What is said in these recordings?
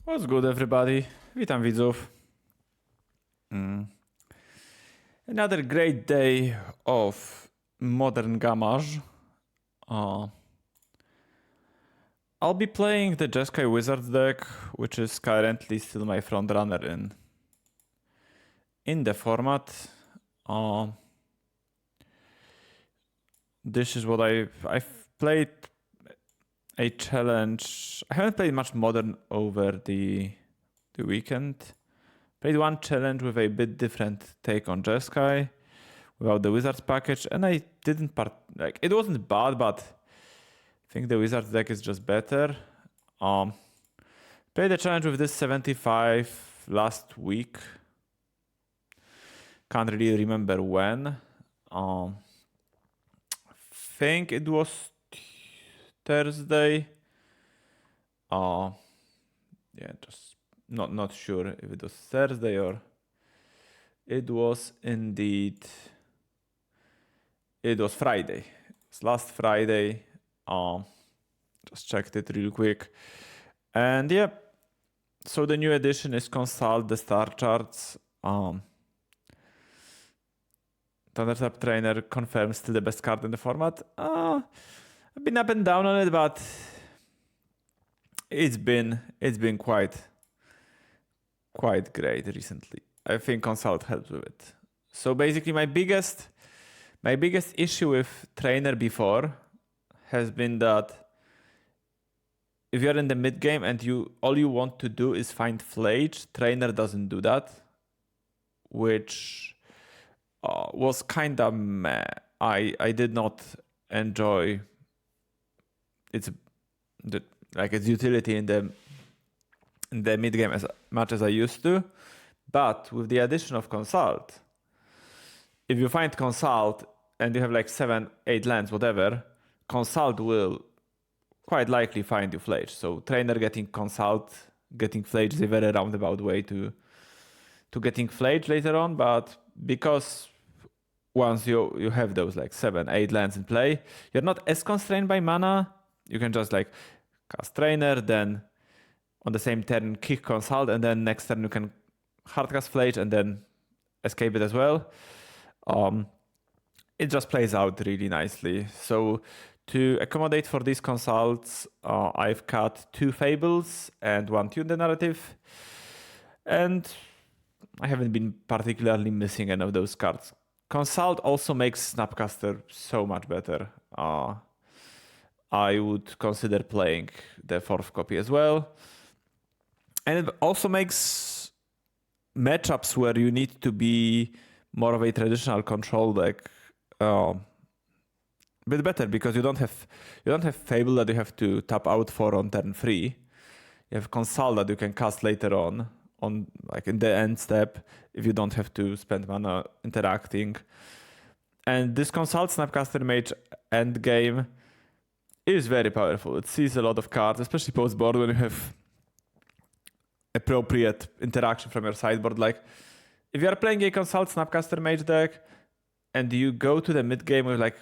What's good, everybody? Witam widzów. Another great day of modern gamage. I'll be playing the Jeskai Wizard deck, which is currently still my front runner in the format. This is what I've played a challenge. I haven't played much modern over the weekend. Played one challenge with a bit different take on Jeskai without the Wizards package, and I didn't it wasn't bad, but I think the Wizards deck is just better. Played a challenge with this 75 last week. Can't really remember when. Think it was Thursday. Yeah, just not sure if it was Thursday or it was indeed. It was Friday. It's last Friday. Just checked it real quick. And yeah, so the new edition is Consult the Star Charts. Thundertap Trainer confirms still the best card in the format. I've been up and down on it, but it's been quite great recently. I think Consult helps with it. So basically my biggest issue with Trainer before has been that if you're in the mid game and all you want to do is find Flage, Trainer doesn't do that, which was kind of meh. I did not enjoy its utility in the mid game as much as I used to, but with the addition of Consult, if you find Consult and you have like 7-8 lands, whatever, Consult will quite likely find you Flage. So Trainer getting Consult, getting Flage is a very roundabout way to getting Flage later on, but because once you have those like 7-8 lands in play, you're not as constrained by mana. You can just like cast Trainer, then on the same turn kick Consult, and then next turn you can hardcast Flage and then escape it as well. It just plays out really nicely. So to accommodate for these Consults, I've cut 2 Fables and 1 Tune the Narrative. And I haven't been particularly missing any of those cards. Consult also makes Snapcaster so much better. I would consider playing the 4th copy as well. And it also makes matchups where you need to be more of a traditional control deck a bit better, because you don't have Fable that you have to tap out for on turn 3. You have Consult that you can cast later on like in the end step if you don't have to spend mana interacting. And this Consult Snapcaster Mage end game is very powerful. It sees a lot of cards, especially post board when you have appropriate interaction from your sideboard. Like if you are playing a Consult Snapcaster Mage deck and you go to the mid game with like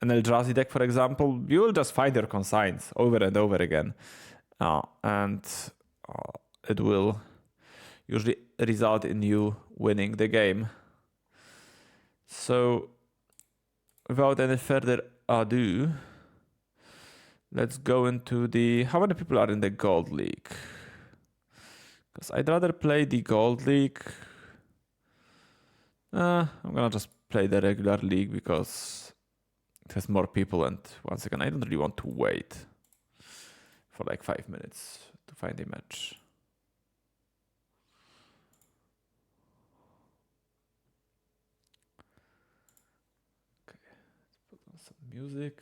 an Eldrazi deck, for example, you will just find your consigns over and over again. And it will usually result in you winning the game. So without any further ado, let's go into how many people are in the Gold League? Because I'd rather play the Gold League. I'm gonna just play the regular league because it has more people, and once again, I don't really want to wait for like 5 minutes to find a match. Okay, let's put on some music.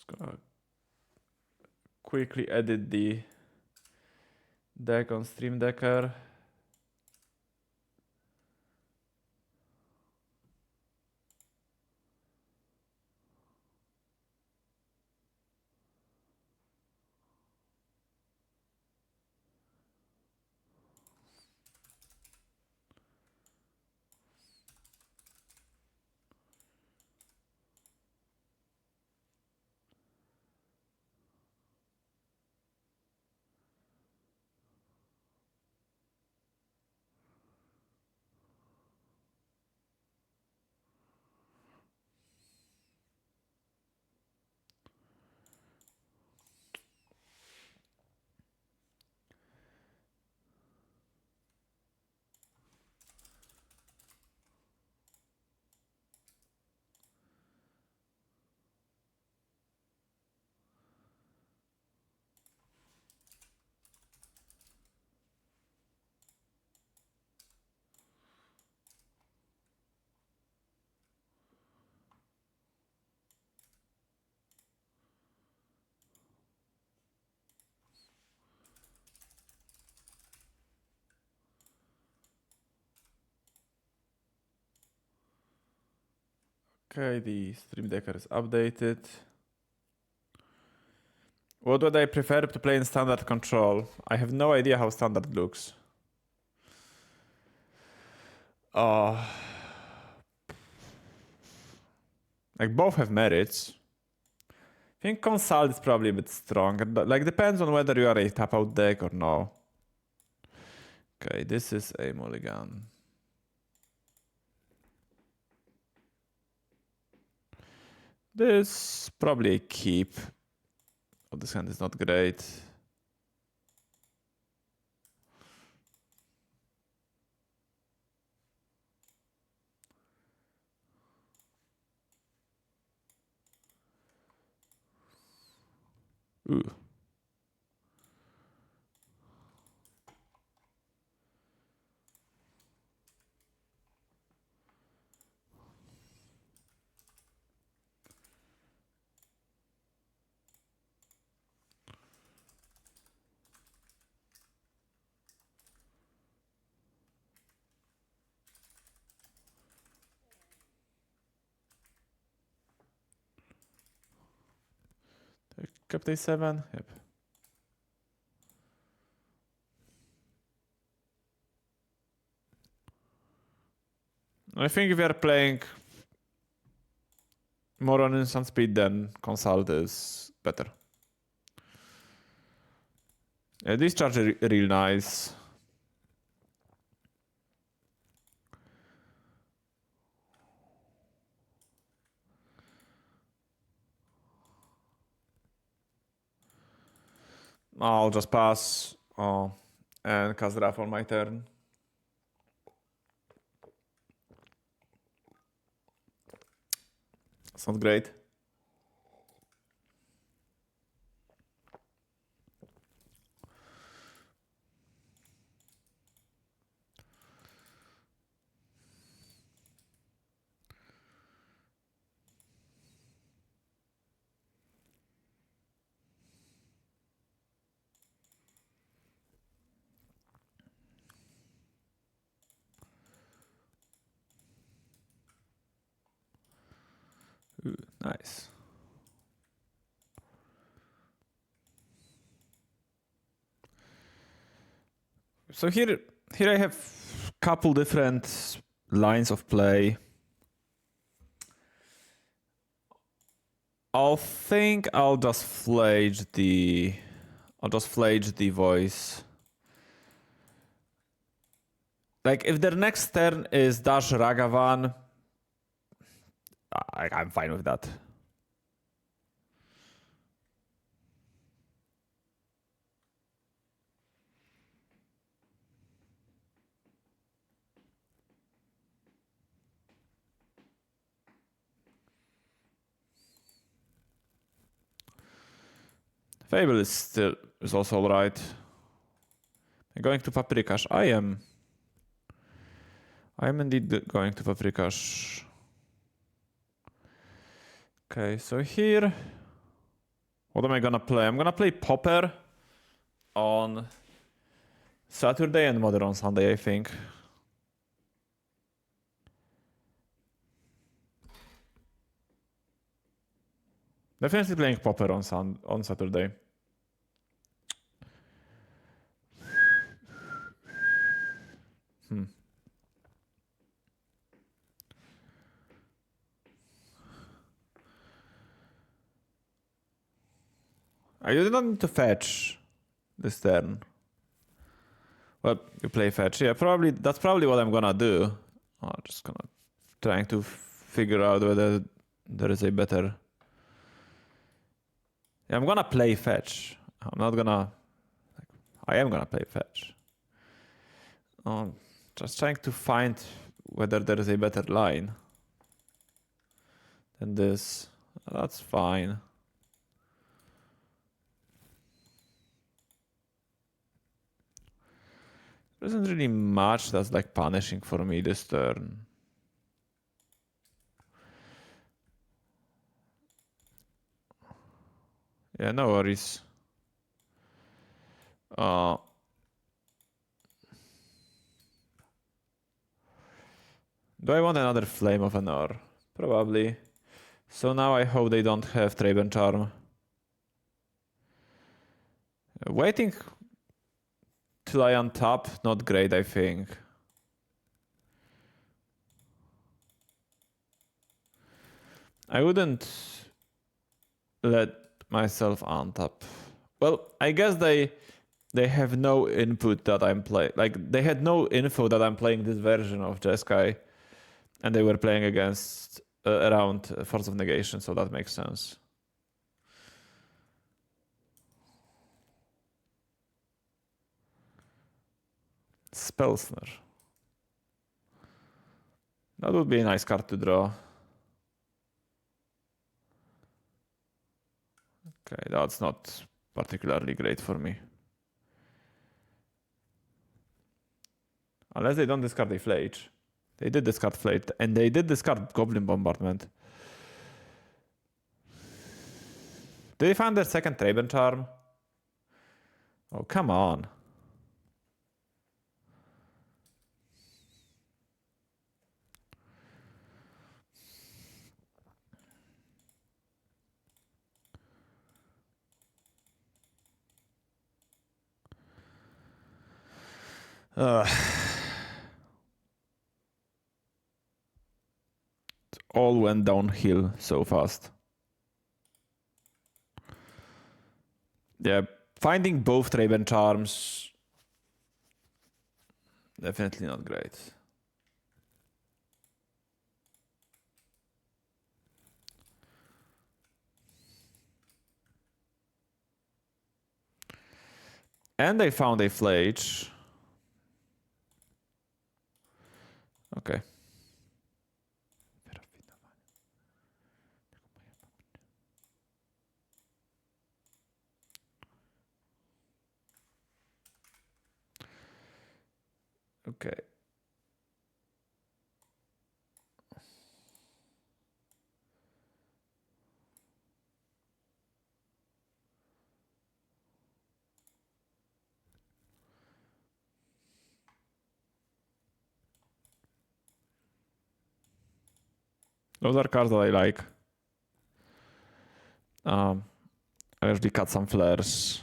Just gonna quickly edit the deck on Stream Decker. Okay, the Stream Decker is updated. What would I prefer to play in standard control? I have no idea how standard looks. Like both have merits. I think consult is probably a bit strong. Like depends on whether you are a tap out deck or no. Okay, this is a mulligan. This probably a keep. Oh, this hand is not great. Ooh. Kept a7, yep. I think if you are playing more on instant speed, then consult is better. Yeah, this charge is real nice. I'll just pass and cast Wrath on my turn. Sounds great. Ooh, nice. So here I have couple different lines of play. I'll think I'll just flage the voice. Like if their next turn is Dash Ragavan, I'm fine with that. Fable is also alright. I'm going to Paprikash. I am indeed going to Paprikash. Okay, so here What am I gonna play? I'm gonna play Popper on Saturday and Modern on Sunday, I think. Definitely playing Popper on Saturday. You didn't need to fetch this turn. Well, you play fetch. Yeah, probably that's probably what I'm gonna do. I'm just gonna trying to figure out whether there is a better. Yeah, I'm gonna play fetch. I'm not gonna. I am gonna play fetch. Just trying to find whether there is a better line than this. That's fine. There isn't really much that's like punishing for me this turn. Yeah, no worries. Do I want another Flame of Anor? Probably. So now I hope they don't have Traben Charm. Waiting till I untap, not great, I think. I wouldn't let myself untap. Well, I guess they have no input that I'm playing. Like, they had no info that I'm playing this version of Jeskai, and they were playing against around Force of Negation, so that makes sense. Spellsner. That would be a nice card to draw. Okay, that's not particularly great for me. Unless they don't discard a Flage. They did discard Flage, and they did discard Goblin Bombardment. Did they find their second Traben Charm? Oh, come on. It all went downhill so fast. Yeah, finding both Traben Charms, definitely not great. And they found a Flage. Okay. Okay. Those are cards that I like. I usually cut some flares.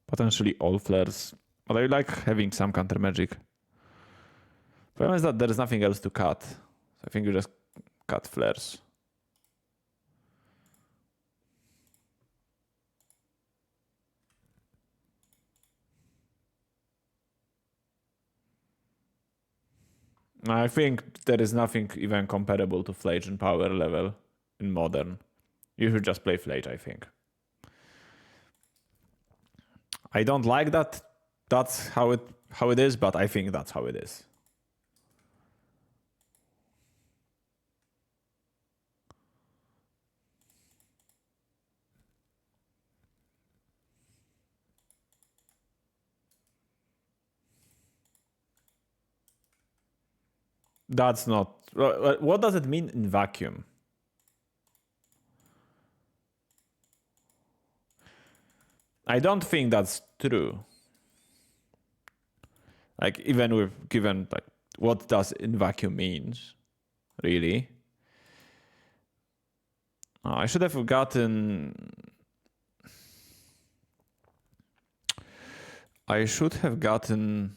Potentially all flares. But I like having some counter magic. Problem is that there is nothing else to cut. So I think you just cut flares. I think there is nothing even comparable to Flage in power level in Modern. You should just play Flage, I think. I don't like that. That's how it is, but I think that's how it is. That's not. What does it mean in vacuum? I don't think that's true. Like even with given like what does in vacuum means, really? I should have gotten. I should have gotten.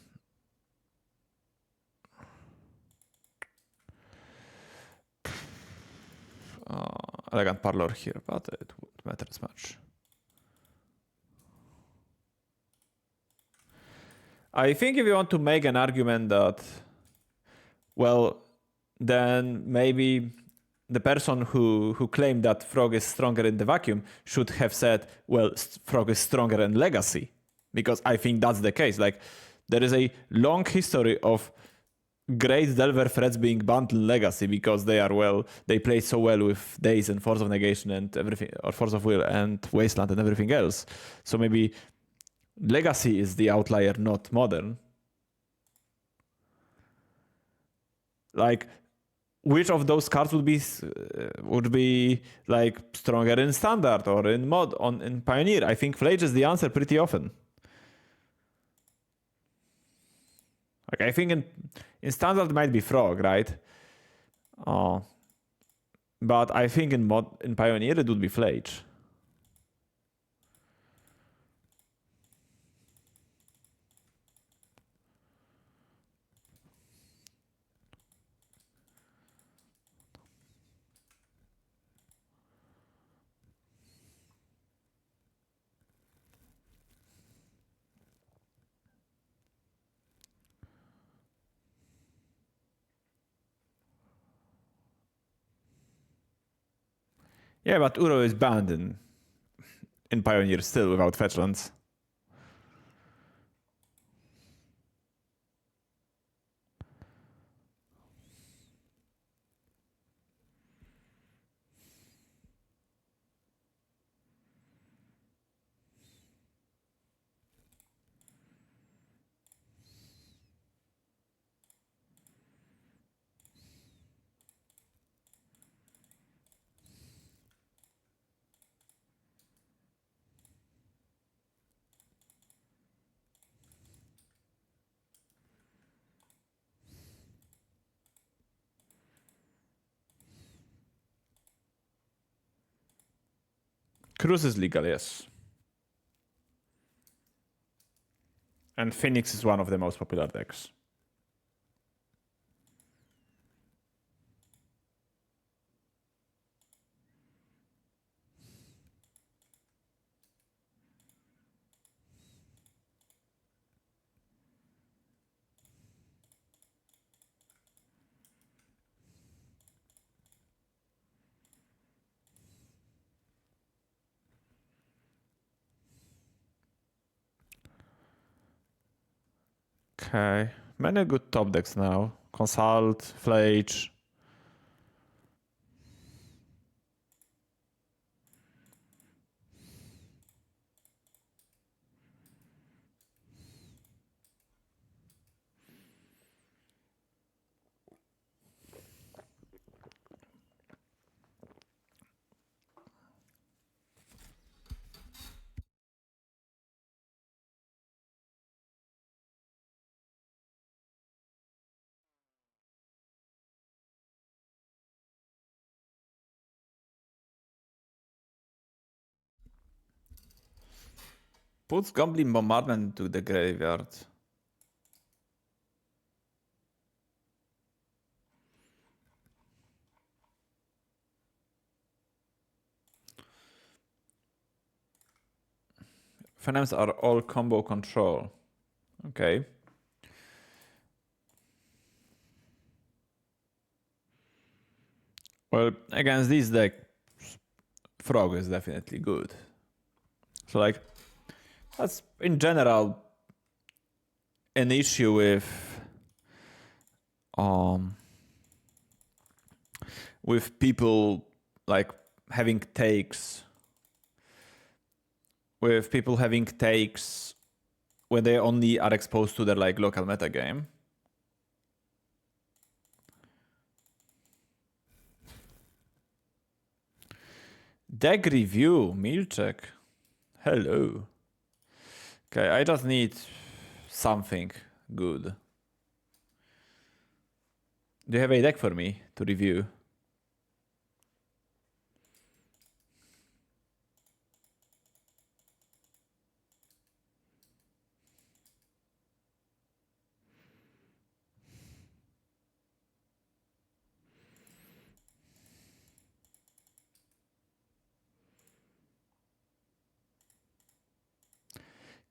Elegant parlor here, but it won't matter as much. I think if you want to make an argument that, well, then maybe the person who claimed that Frog is stronger in the vacuum should have said, well, Frog is stronger in Legacy. Because I think that's the case. Like, there is a long history of great Delver threats being banned in Legacy because they play so well with Daze and Force of Negation and everything, or Force of Will and Wasteland and everything else. So maybe Legacy is the outlier, not Modern. Like, which of those cards would be like stronger in Standard or in Mod in Pioneer? I think Flage is the answer pretty often. Like I think in Standard it might be Frog, right? But I think in Pioneer it would be Flage. Yeah, but Uro is banned in Pioneer still without fetchlands. Cruise is legal, yes. And Phoenix is one of the most popular decks. Okay, many good top decks now. Consult, Flage. Puts Goblin Bombardment to the graveyard. Phenems are all combo control. Okay. Well, against this deck, Frog is definitely good. So like, that's in general an issue with people like having takes. With people having takes when they only are exposed to their like local metagame. Deck review, Milczek. Hello. Okay, I just need something good. Do you have a deck for me to review?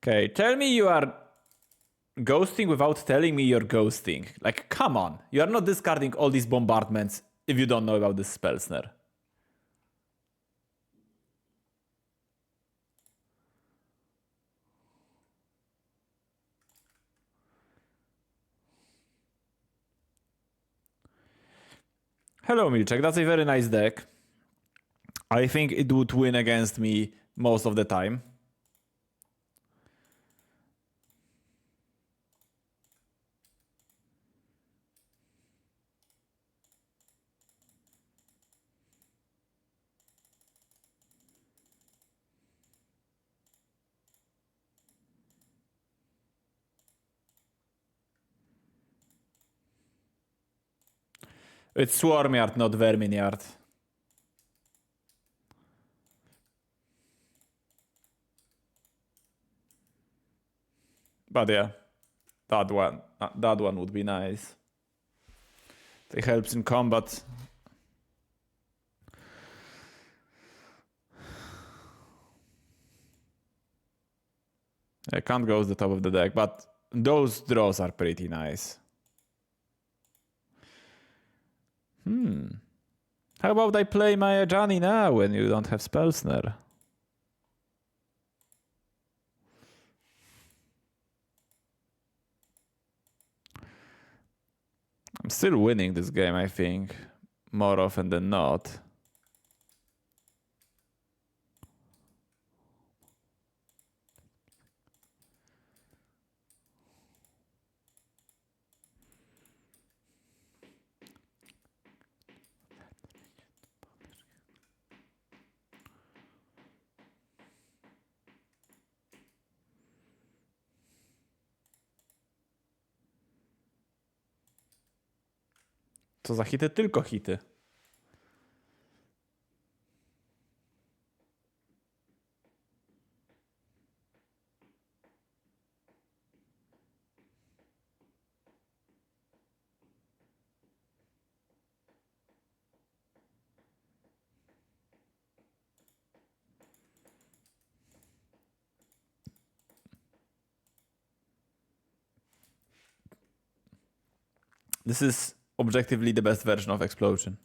Okay, tell me you are ghosting without telling me you're ghosting. Like, come on. You are not discarding all these bombardments if you don't know about this spell snare. Hello, Milczek. That's a very nice deck. I think it would win against me most of the time. It's Swarmyard, not Verminiard. But yeah, that one would be nice. It helps in combat. I can't go to the top of the deck, but those draws are pretty nice. How about I play my Ajani now when you don't have spell snare? I'm still winning this game, I think, more often than not. Co za hity? Tylko hity. This is objectively the best version of Explosion.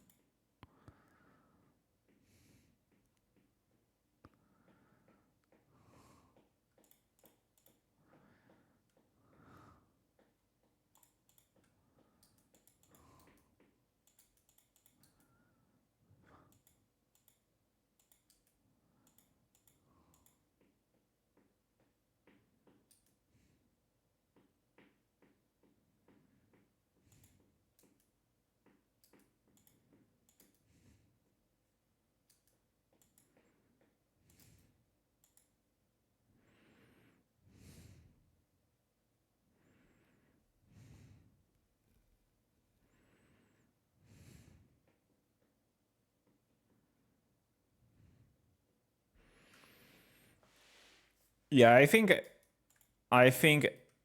Yeah, I think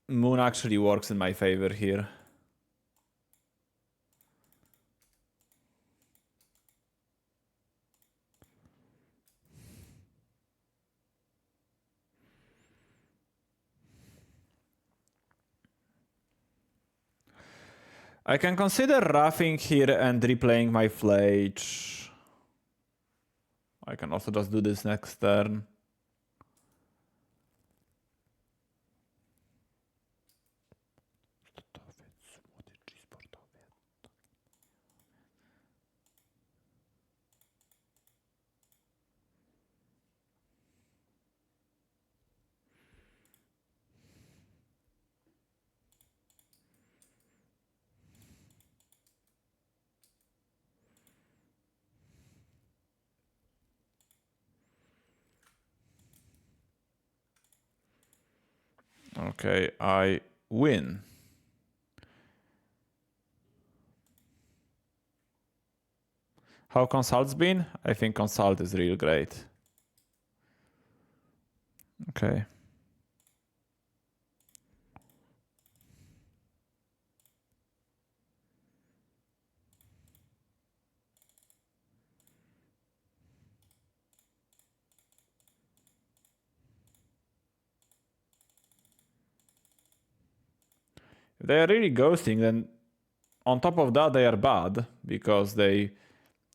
Moon actually works in my favor here. I can consider roughing here and replaying my Flage. I can also just do this next turn. Okay, I win. How consult's been? I think consult is real great. Okay. If they are really ghosting, then on top of that, they are bad because they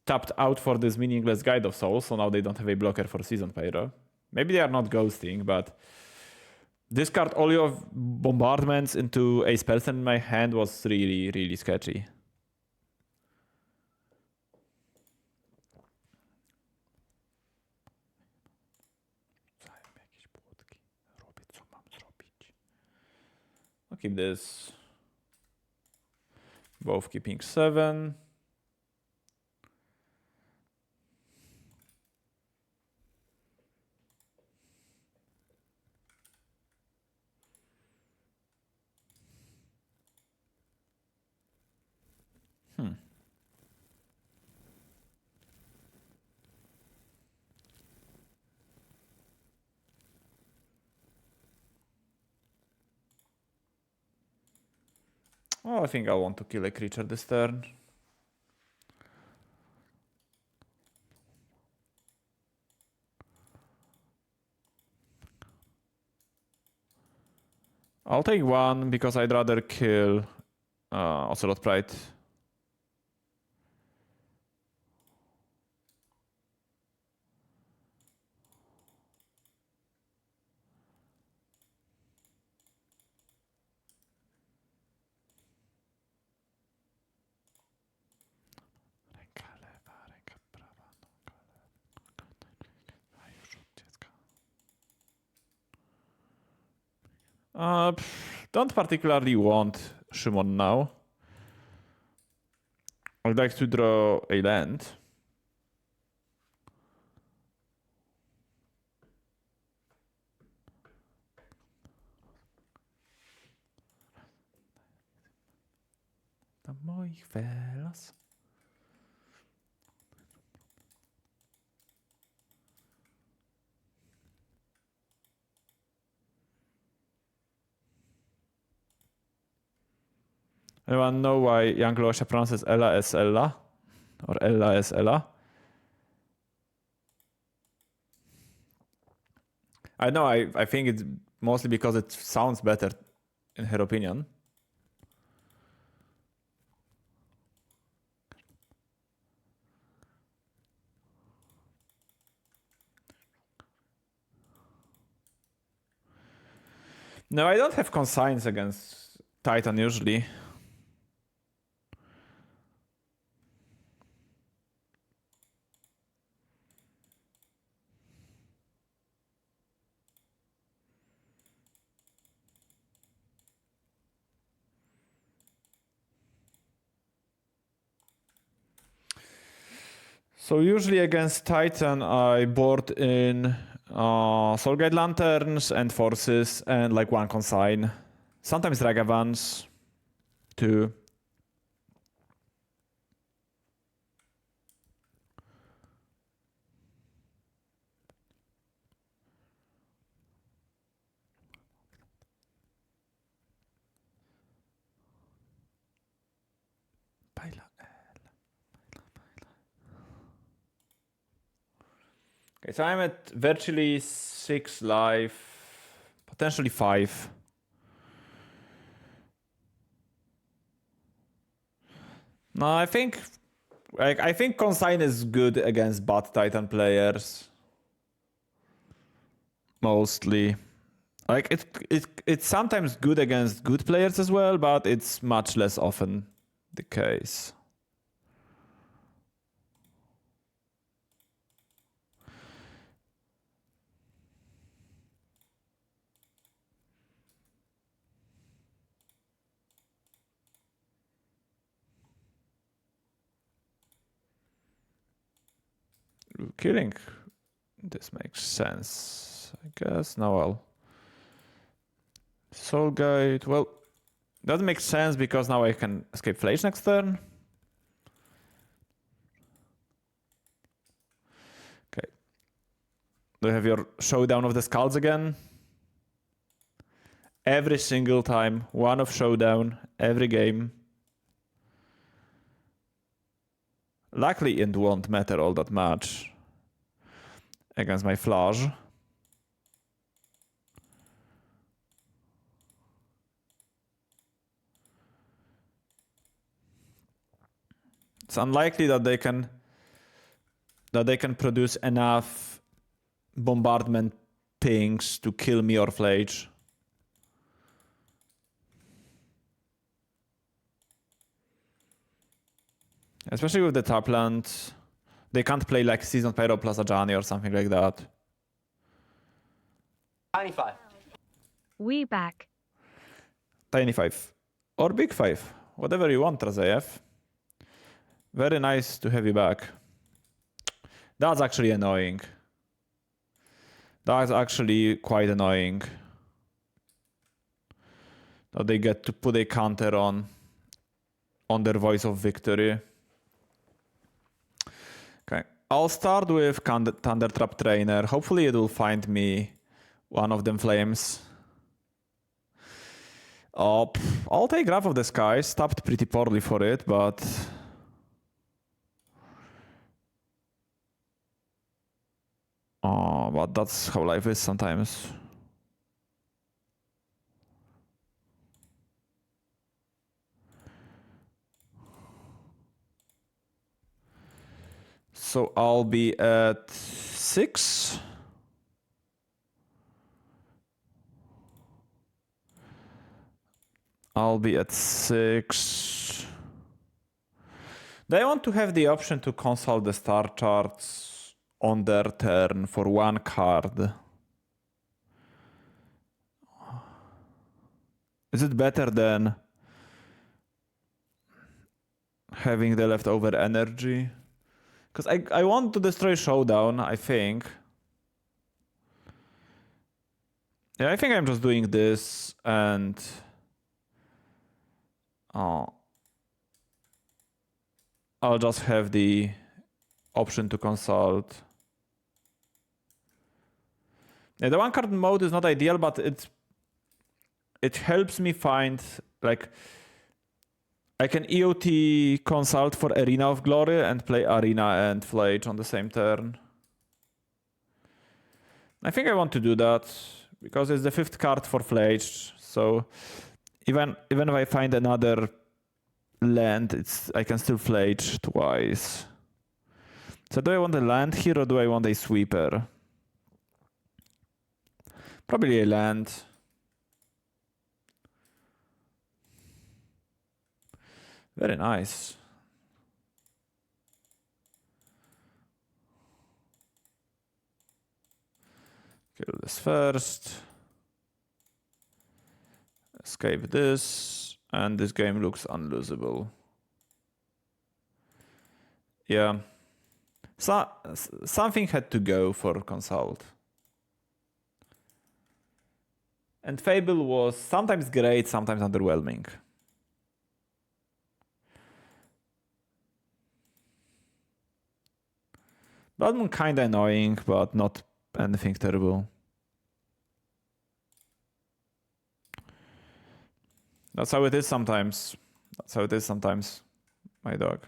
tapped out for this meaningless Guide of Souls, so now they don't have a blocker for Season Payroll. Maybe they are not ghosting, but discard all your bombardments into a spell in my hand was really, really sketchy. I'll keep this. Both keeping 7. Oh, I think I want to kill a creature this turn. I'll take 1 because I'd rather kill Ocelot Pride. Don't particularly want Shimon now. I'd like to draw a land. Na moich velas. Anyone know why young Loesha pronounces Ella as Ella? Or Ella as Ella? I know, I think it's mostly because it sounds better, in her opinion. No, I don't have consigns against Titan usually. So usually against Titan, I board in Soul Guide Lanterns and Forces and like 1 consign. Sometimes Ragavans, 2. Okay, so I'm at virtually 6 life, potentially 5. No, I think consign is good against bot Titan players. Mostly. Like it's sometimes good against good players as well, but it's much less often the case. Killing this makes sense, I guess. Now I'll Soul Gate, well, that makes sense because now I can escape Flage next turn. Okay. Do you have your Showdown of the Skulls again? Every single time, one of Showdown, every game. Luckily, it won't matter all that much against my Flash. It's unlikely that they can produce enough bombardment things to kill me or Flage. Especially with the top land. They can't play like Seasoned Pyro plus Ajani or something like that. Tiny 5. We back. Tiny 5. Or Big 5. Whatever you want, Razayev. Very nice to have you back. That's actually annoying. That's actually quite annoying. That they get to put a counter on their Voice of Victory. Okay, I'll start with Thunder Trap Trainer. Hopefully it will find me one of them flames. Oh, I'll take Wrath of the Sky. Stopped pretty poorly for it, but... Oh, but that's how life is sometimes. So I'll be at 6. I'll be at 6. They want to have the option to consult the star charts on their turn for one card. Is it better than having the leftover energy? Because I want to destroy Showdown, I think. Yeah, I think I'm just doing this and... Oh. I'll just have the option to consult. Yeah, the one card mode is not ideal, but it helps me find, like, I can EOT consult for Arena of Glory and play Arena and Flage on the same turn. I think I want to do that because it's the 5th card for Flage. So even if I find another land, I can still Flage twice. So do I want a land here or do I want a sweeper? Probably a land. Very nice. Kill this first. Escape this. And this game looks unlosable. Yeah. So, something had to go for consult. And Fable was sometimes great, sometimes underwhelming. Blood Moon kinda annoying, but not anything terrible. That's how it is sometimes. That's how it is sometimes, my dog.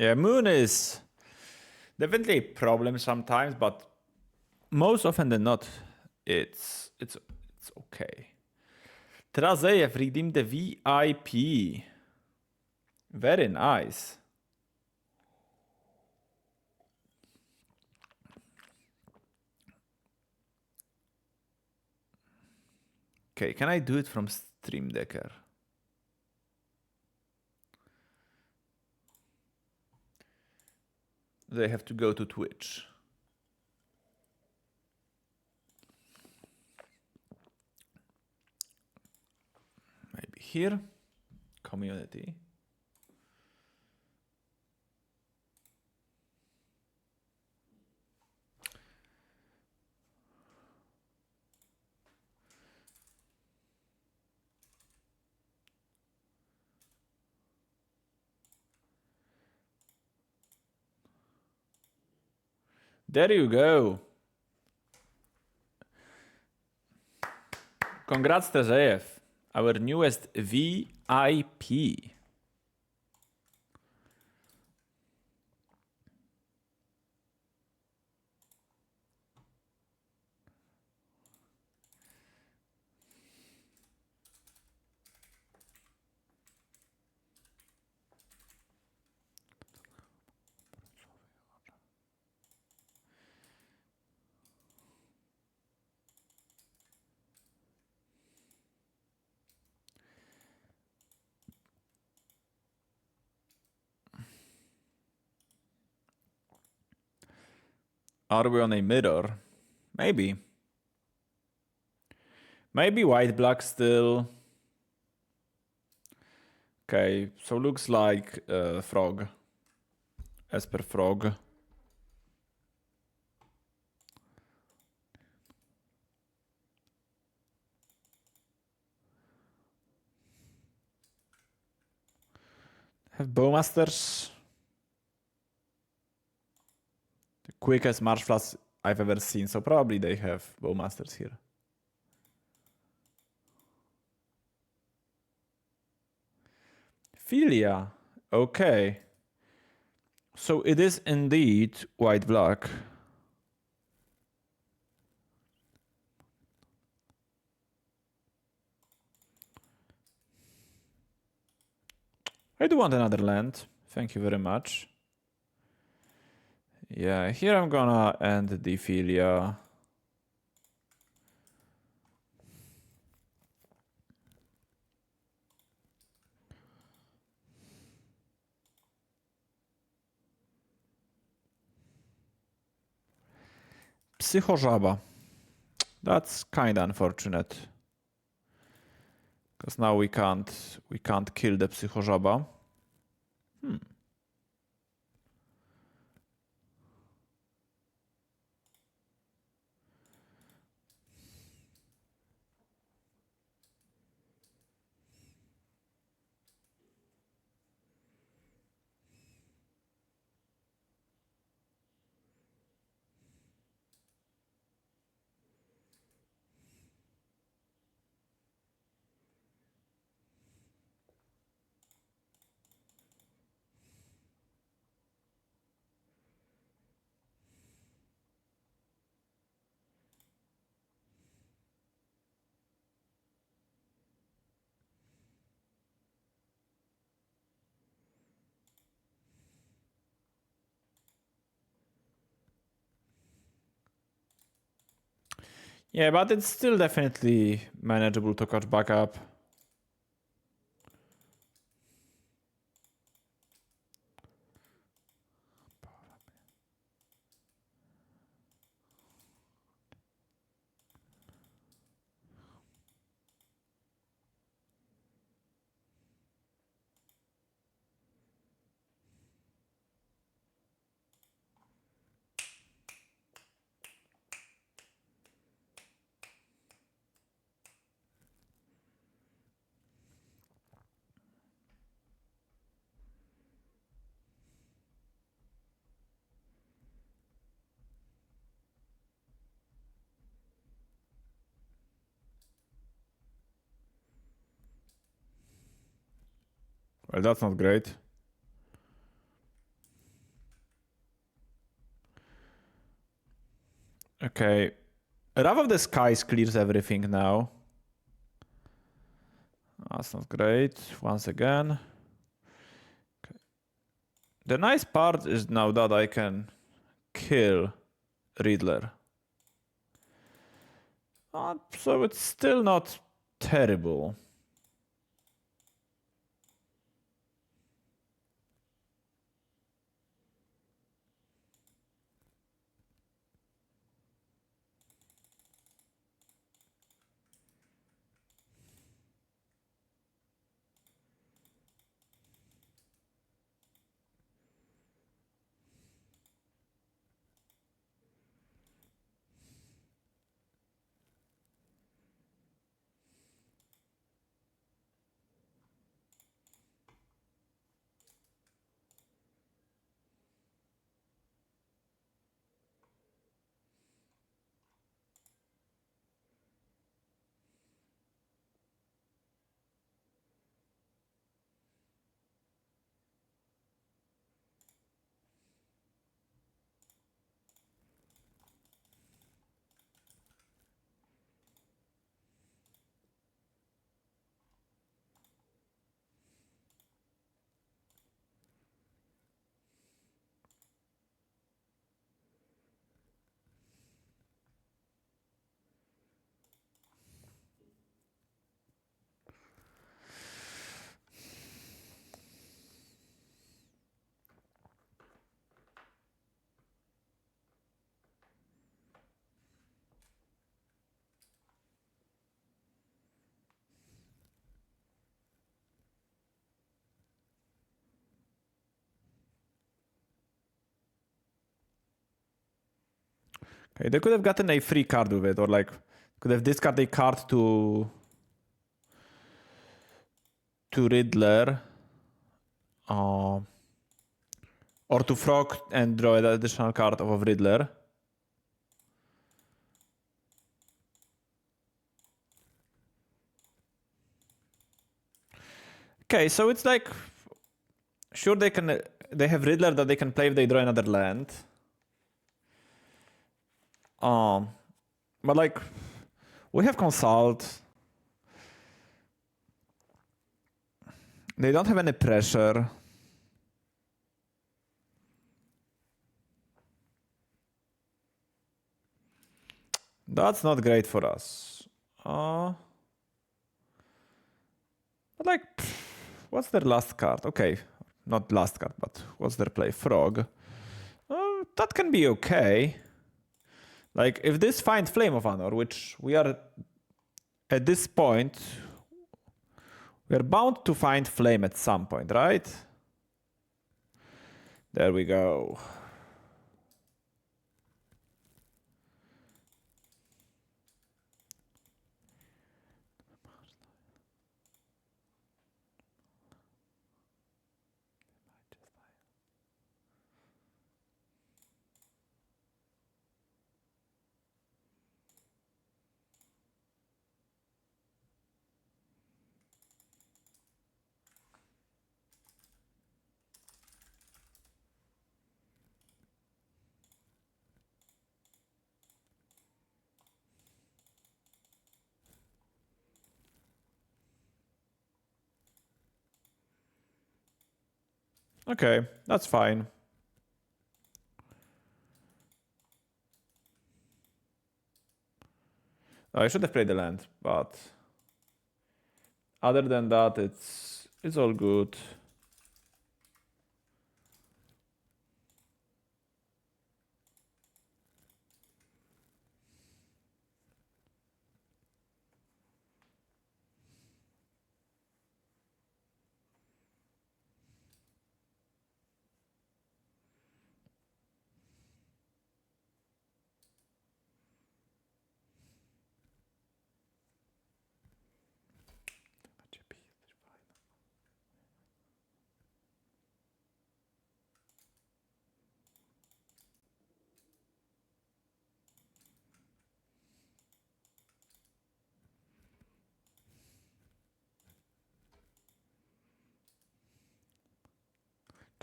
Yeah, moon is definitely a problem sometimes, but most often than not, it's okay. Trazejev redeemed the VIP. Very nice. Okay, can I do it from Stream Decker? They have to go to Twitch. Maybe here, community. There you go. Congrats, Trazejev, our newest VIP. Are we on a mirror? Maybe. Maybe white black still. Okay, so looks like frog. As per frog. Have bowmasters. The quickest march flash I've ever seen, so probably they have bowmasters here. Philia. Okay. So it is indeed white-black. I do want another land. Thank you very much. Yeah, here I'm gonna end the Philia. Psychożaba. That's kinda unfortunate. Because now we can't kill the Psychożaba. Yeah, but it's still definitely manageable to catch back up. Well, that's not great. Okay. Wrath of the Skies clears everything now. That's not great. Once again. Okay. The nice part is now that I can kill Riddler. So it's still not terrible. Okay, they could have gotten a free card with it, or like could have discarded a card to Riddler. Or to Frog and draw an additional card off of Riddler. Okay, so it's like, sure they have Riddler that they can play if they draw another land. But like, we have Consult. They don't have any pressure. That's not great for us. But like, what's their last card? Okay, not last card, but what's their play? Frog. That can be okay. Like, if this finds Flame of Honor, which we are at this point, we are bound to find Flame at some point, right? There we go. Okay, that's fine. I should have played the land, but other than that, it's all good.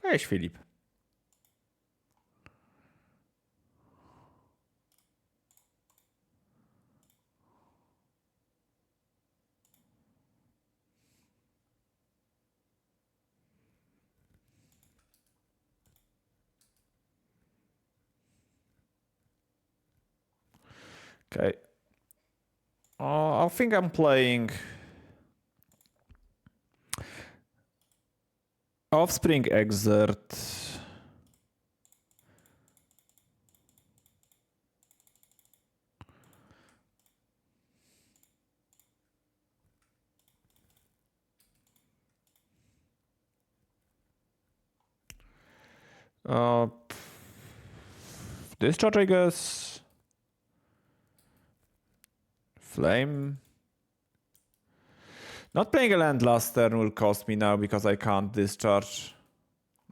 Cześć, Filip. Okay. I think I'm playing Offspring Exert. Discharge, I guess. Flame. Not playing a land last turn will cost me now because I can't discharge.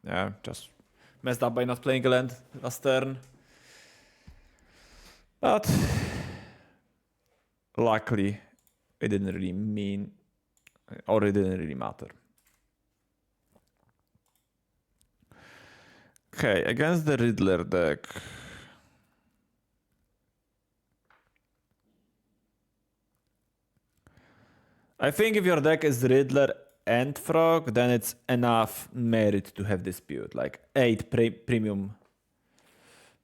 Yeah, just messed up by not playing a land last turn. But luckily, it didn't really mean, or it didn't really matter. Okay, against the Riddler deck. I think if your deck is Riddler and Frog, then it's enough merit to have Dispute. Like 8 premium.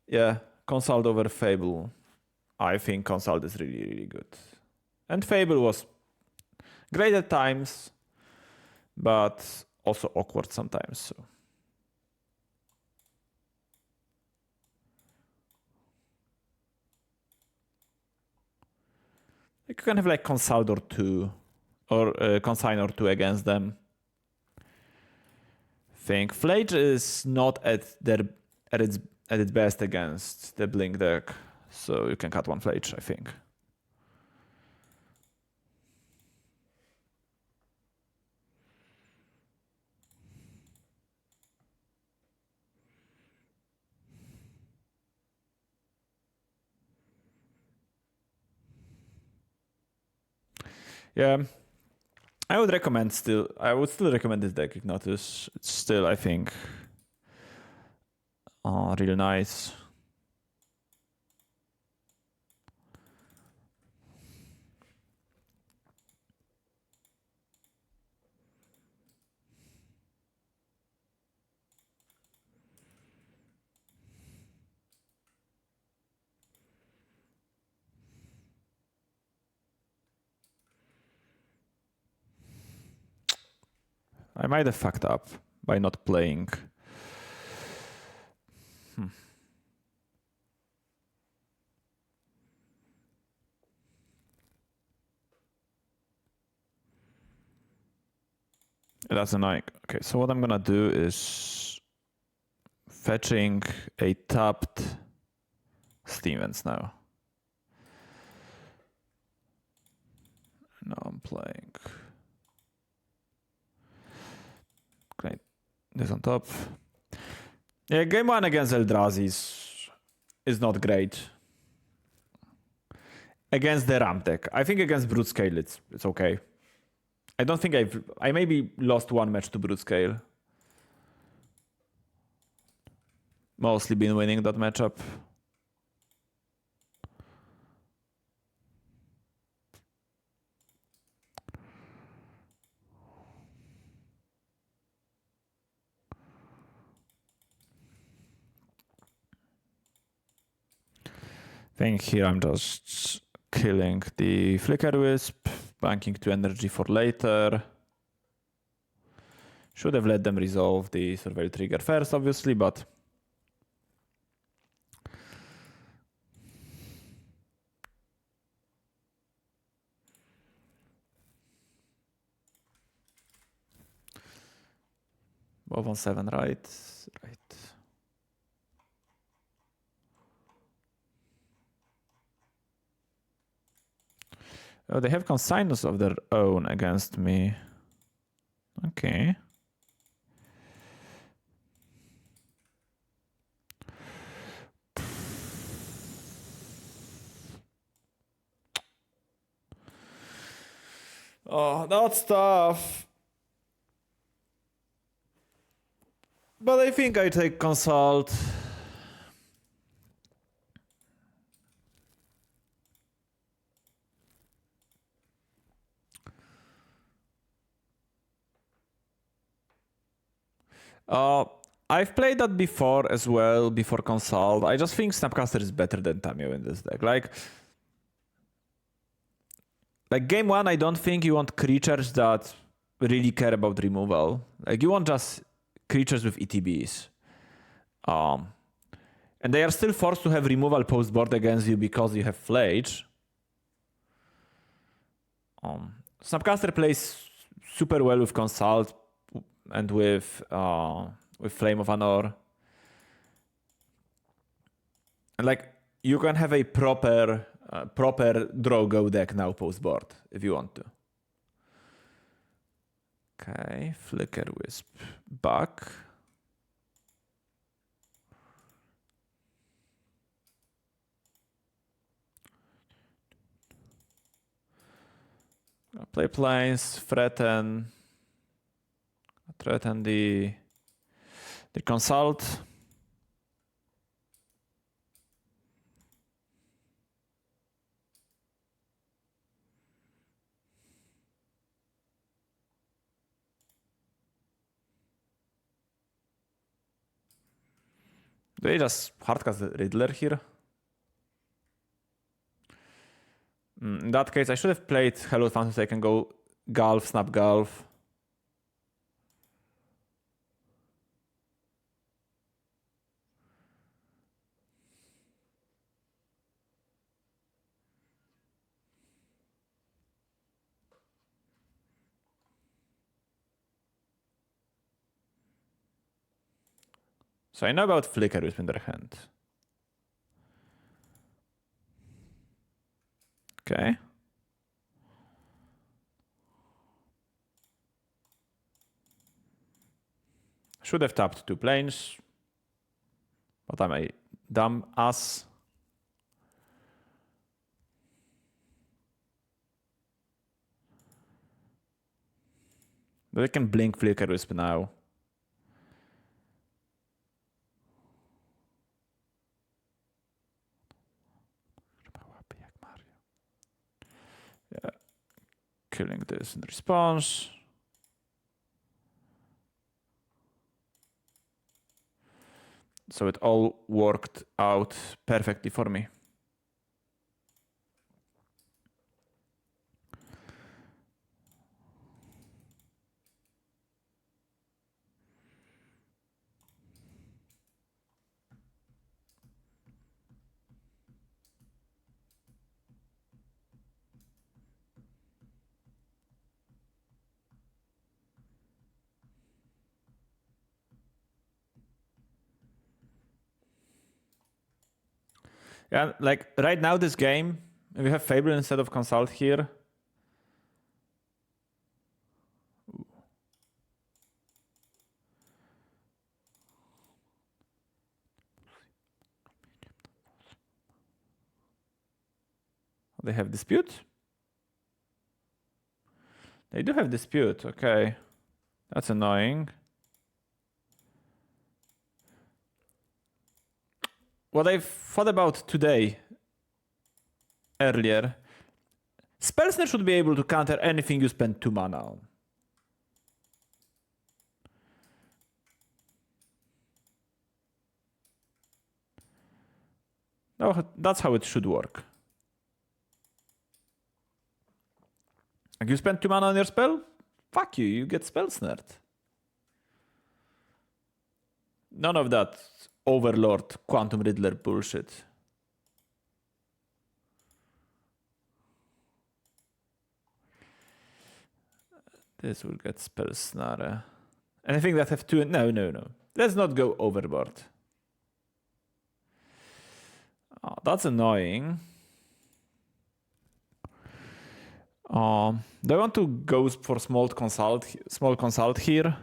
Yeah, Consult over Fable. I think Consult is really, really good. And Fable was great at times, but also awkward sometimes. So. You can have like Consult or 2, or Consign or 2 against them. Think Flage is not at its best against the Blink deck, so you can cut one Flage, I think. Yeah, I would still recommend this deck, Ignatus. It's still, I think, really nice. I might have fucked up by not playing. That's annoying. Okay, so what I'm gonna do is fetching a tapped Stevens now. Now I'm playing. Great. This on top. Yeah, game 1 against Eldrazi is not great. Against the ramp deck. I think against Brute Scale it's okay. I don't think I maybe lost one match to Brute Scale. Mostly been winning that matchup. I think here I'm just killing the Flicker Wisp, banking 2 energy for later. Should have let them resolve the Surveil trigger first, obviously, but... Both on 7, right? Right. Oh, they have consignors of their own against me. Okay. Oh, that's tough. But I think I take Consult. I've played that before as well, before Consult. I just think Snapcaster is better than Tamio in this deck. Like, like game 1, I don't think you want creatures that really care about removal. Like you want just creatures with ETBs. And they are still forced to have removal post board against you because you have Flage. Snapcaster plays super well with Consult and with Flame of Anor. And like you can have a proper draw go deck now post board if you want to. Okay, Flicker Wisp back. Play planes, threaten the Consult. Do they just hardcast the Riddler here? In that case, I should have played Hello Phantom so I can go Gulf, Snap Gulf. So I know about Flicker Wisp in their hand. Okay. Should have tapped 2 planes. But I'm a dumb ass. But I can blink Flicker Wisp now. Yeah. Killing this in response. So it all worked out perfectly for me. Yeah, like right now this game, we have Fable instead of Consult here. They have Dispute? They do have Dispute, okay. That's annoying. What I thought about today, earlier, Spellsnare should be able to counter anything you spend 2 mana on. No, that's how it should work. Like you spend 2 mana on your spell? Fuck you, you get spell snared. None of that Overlord Quantum Riddler bullshit. This will get spell snare. Anything that have 2... No. Let's not go overboard. Oh, that's annoying. Do I want to go for small consult here?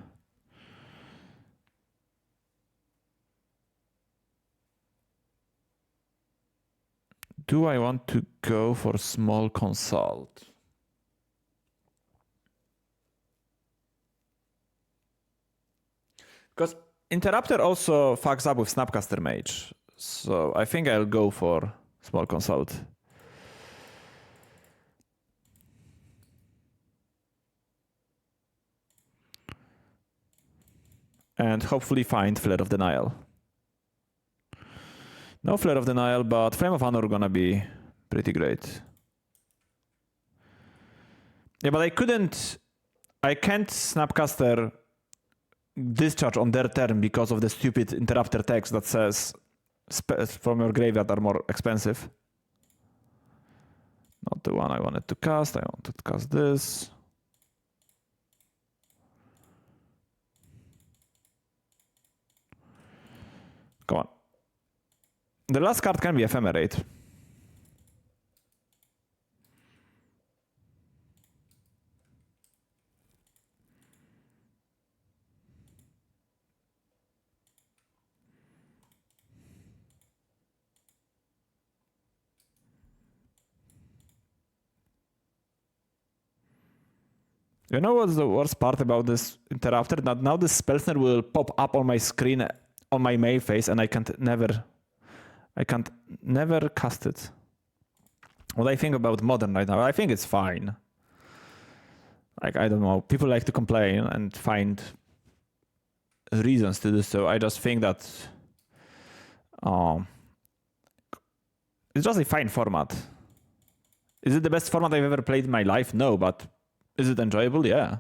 Do I want to go for small consult? Because Interrupter also fucks up with Snapcaster Mage. So I think I'll go for small consult. And hopefully find Flare of Denial. No Flare of Denial, but Flame of Honor gonna be pretty great. Yeah, but I can't Snapcaster discharge on their turn because of the stupid interrupter text that says from your graveyard are more expensive. Not the one I wanted to cast. I wanted to cast this. Come on. The last card can be Ephemerate. You know what's the worst part about this interrupter? That now this Spellsnare will pop up on my screen on my main phase and I can't never cast it. What I think about Modern right now, I think it's fine. Like, I don't know, people like to complain and find reasons to do so. I just think that it's just a fine format. Is it the best format I've ever played in my life? No, but is it enjoyable? Yeah.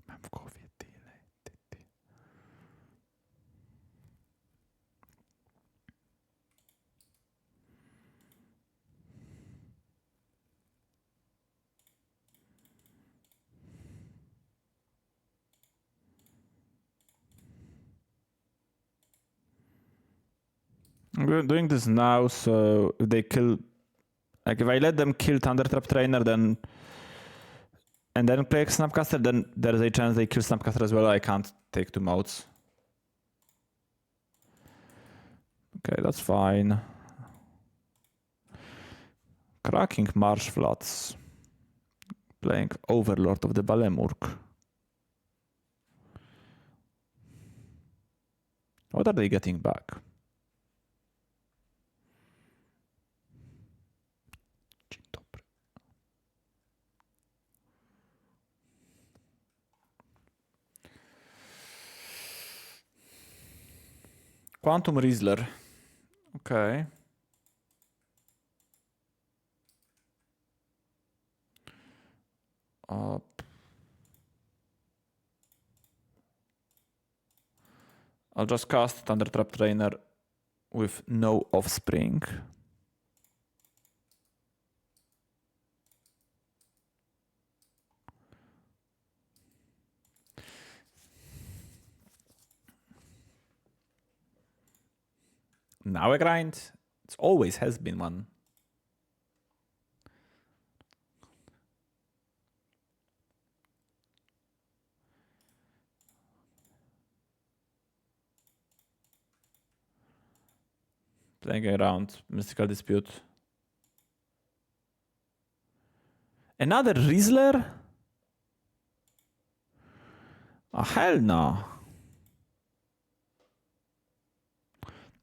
Mam w głowie tyle. I'm doing this now, so if they kill, like if I let them kill Thundertrap Trainer, then and then play Snapcaster, then there's a chance they kill Snapcaster as well. I can't take two modes. Okay, that's fine. Cracking Marsh Floods. Playing Overlord of the Balemurk. What are they getting back? Dzień dobry. Quantum Rizzler. Okay. I'll just cast Thundertrap Trainer with no offspring. Now a grind? It always has been one. Playing around Mystical Dispute. Another Rizzler? Oh, hell no.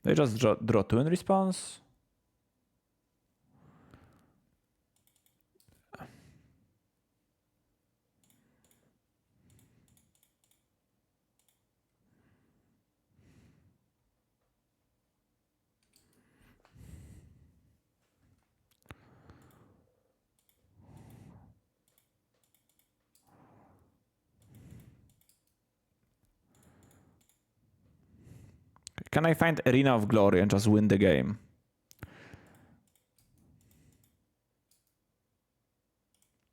They just draw two in response. Can I find Arena of Glory and just win the game?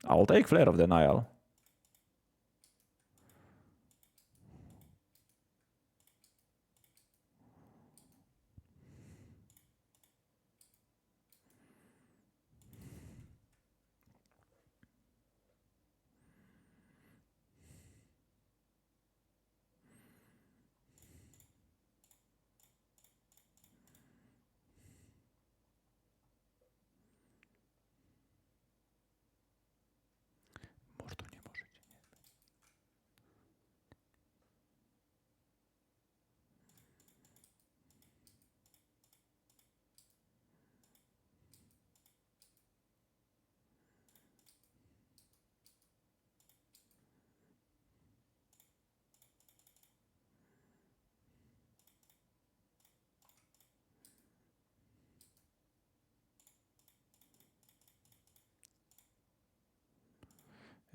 I'll take Flare of Denial. Mordo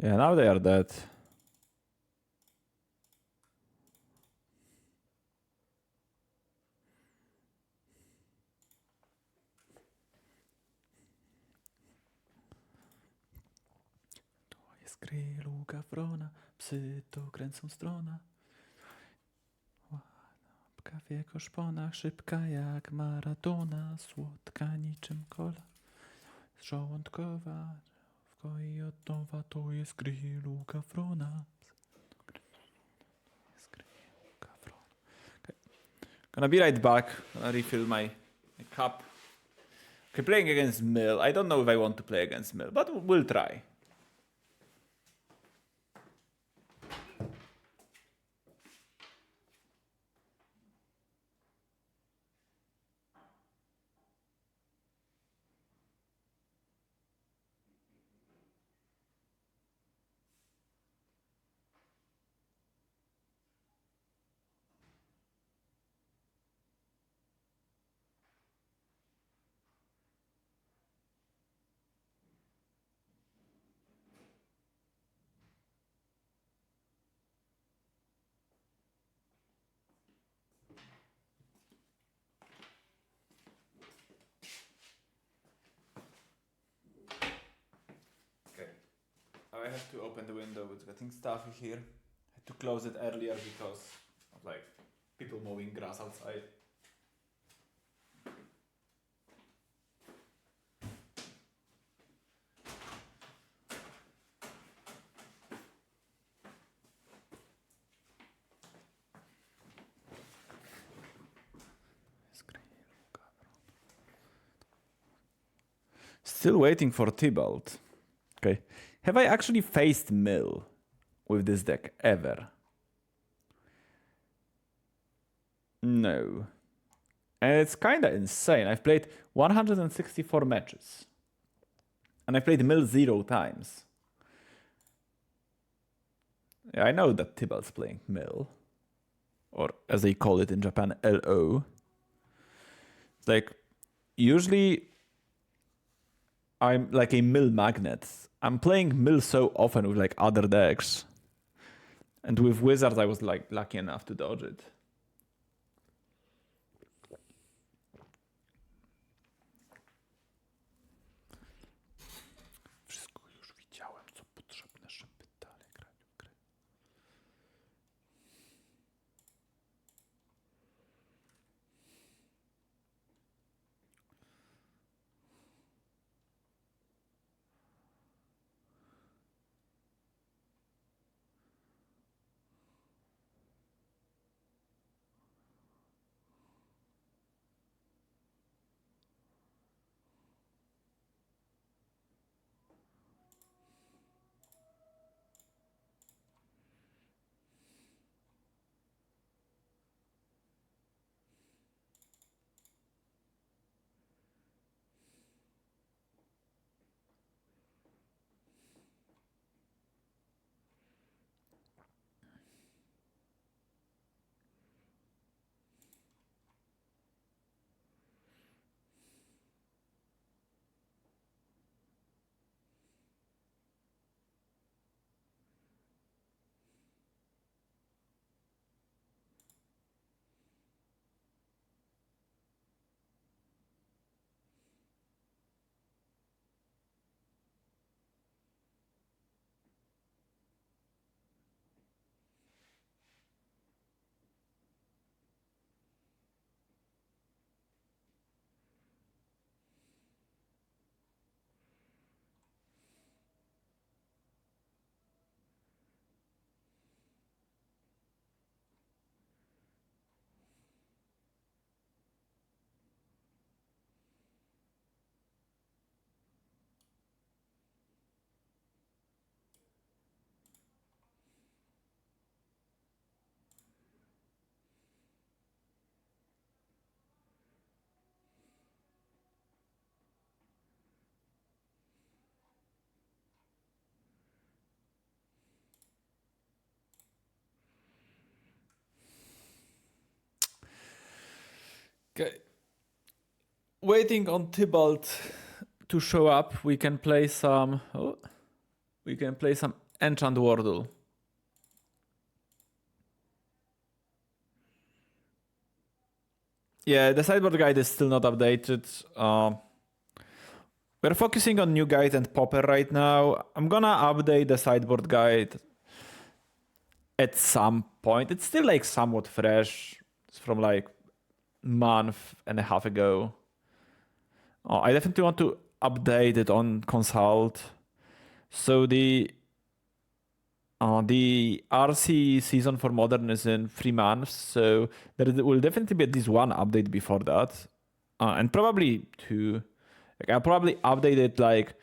Yeah, now they are dead. To jest grillu gawrona, psy to kręcą strona. Łapka w jego szponach, szybka jak maratona, słodka niczym kola, żołądkowa, i od nowa to jest grillu gawrona. Okay. Gonna be right back. Gonna refill my cup. Okay, playing against Mill. I don't know if I want to play against Mill, but we'll try. I have to open the window. It's getting stuffy here. I had to close it earlier because of like people mowing grass outside. Still waiting for Tybalt. Okay. Have I actually faced Mill with this deck ever? No. And it's kinda insane. I've played 164 matches. And I played Mill 0 times. Yeah, I know that Tybalt's playing Mill. Or as they call it in Japan, LO. It's like, usually I'm like a Mill magnet. I'm playing Mill so often with like other decks. And with Wizards I was like lucky enough to dodge it. Wszystko już widziałem, co potrzebne, żeby dalej grać w grę. Okay. Waiting on Tybalt to show up, we can play some enchant Wordle. Yeah, the sideboard guide is still not updated. We're focusing on new guide and Popper right now. I'm gonna update the sideboard guide at some point. It's still like somewhat fresh. It's from like month and a half ago. I definitely want to update it on consult. So the RC season for Modern is in 3 months, so there will definitely be at least one update before that, and probably two. Like I'll probably update it like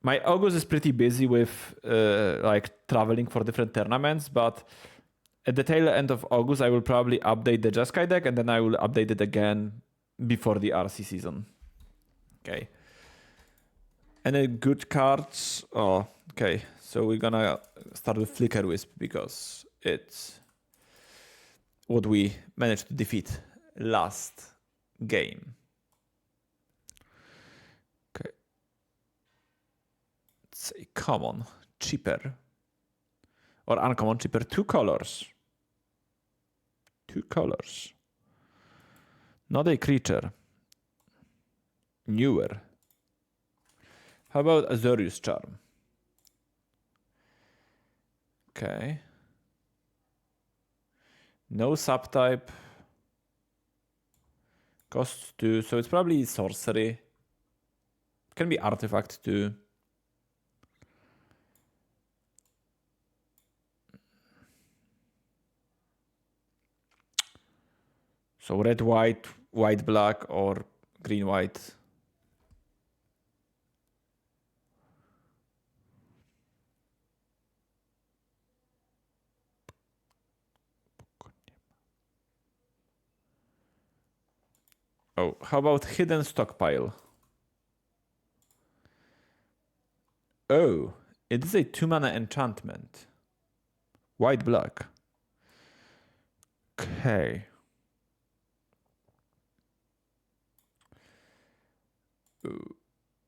my August is pretty busy with like traveling for different tournaments, but at the tail end of August I will probably update the Jeskai deck, and then I will update it again before the RC season. Okay. Any good cards? Oh, okay. So we're gonna start with Flicker Wisp because it's what we managed to defeat last game. Okay. Let's say common, cheaper. Or uncommon, cheaper. 2 colors. 2 colors. Not a creature. Newer. How about Azorius Charm? Okay. No subtype. Costs 2, so it's probably sorcery. Can be artifact too. So red, white, white, black, or green, white. Oh, how about hidden stockpile? Oh, it is a 2-mana enchantment. White, black. Okay.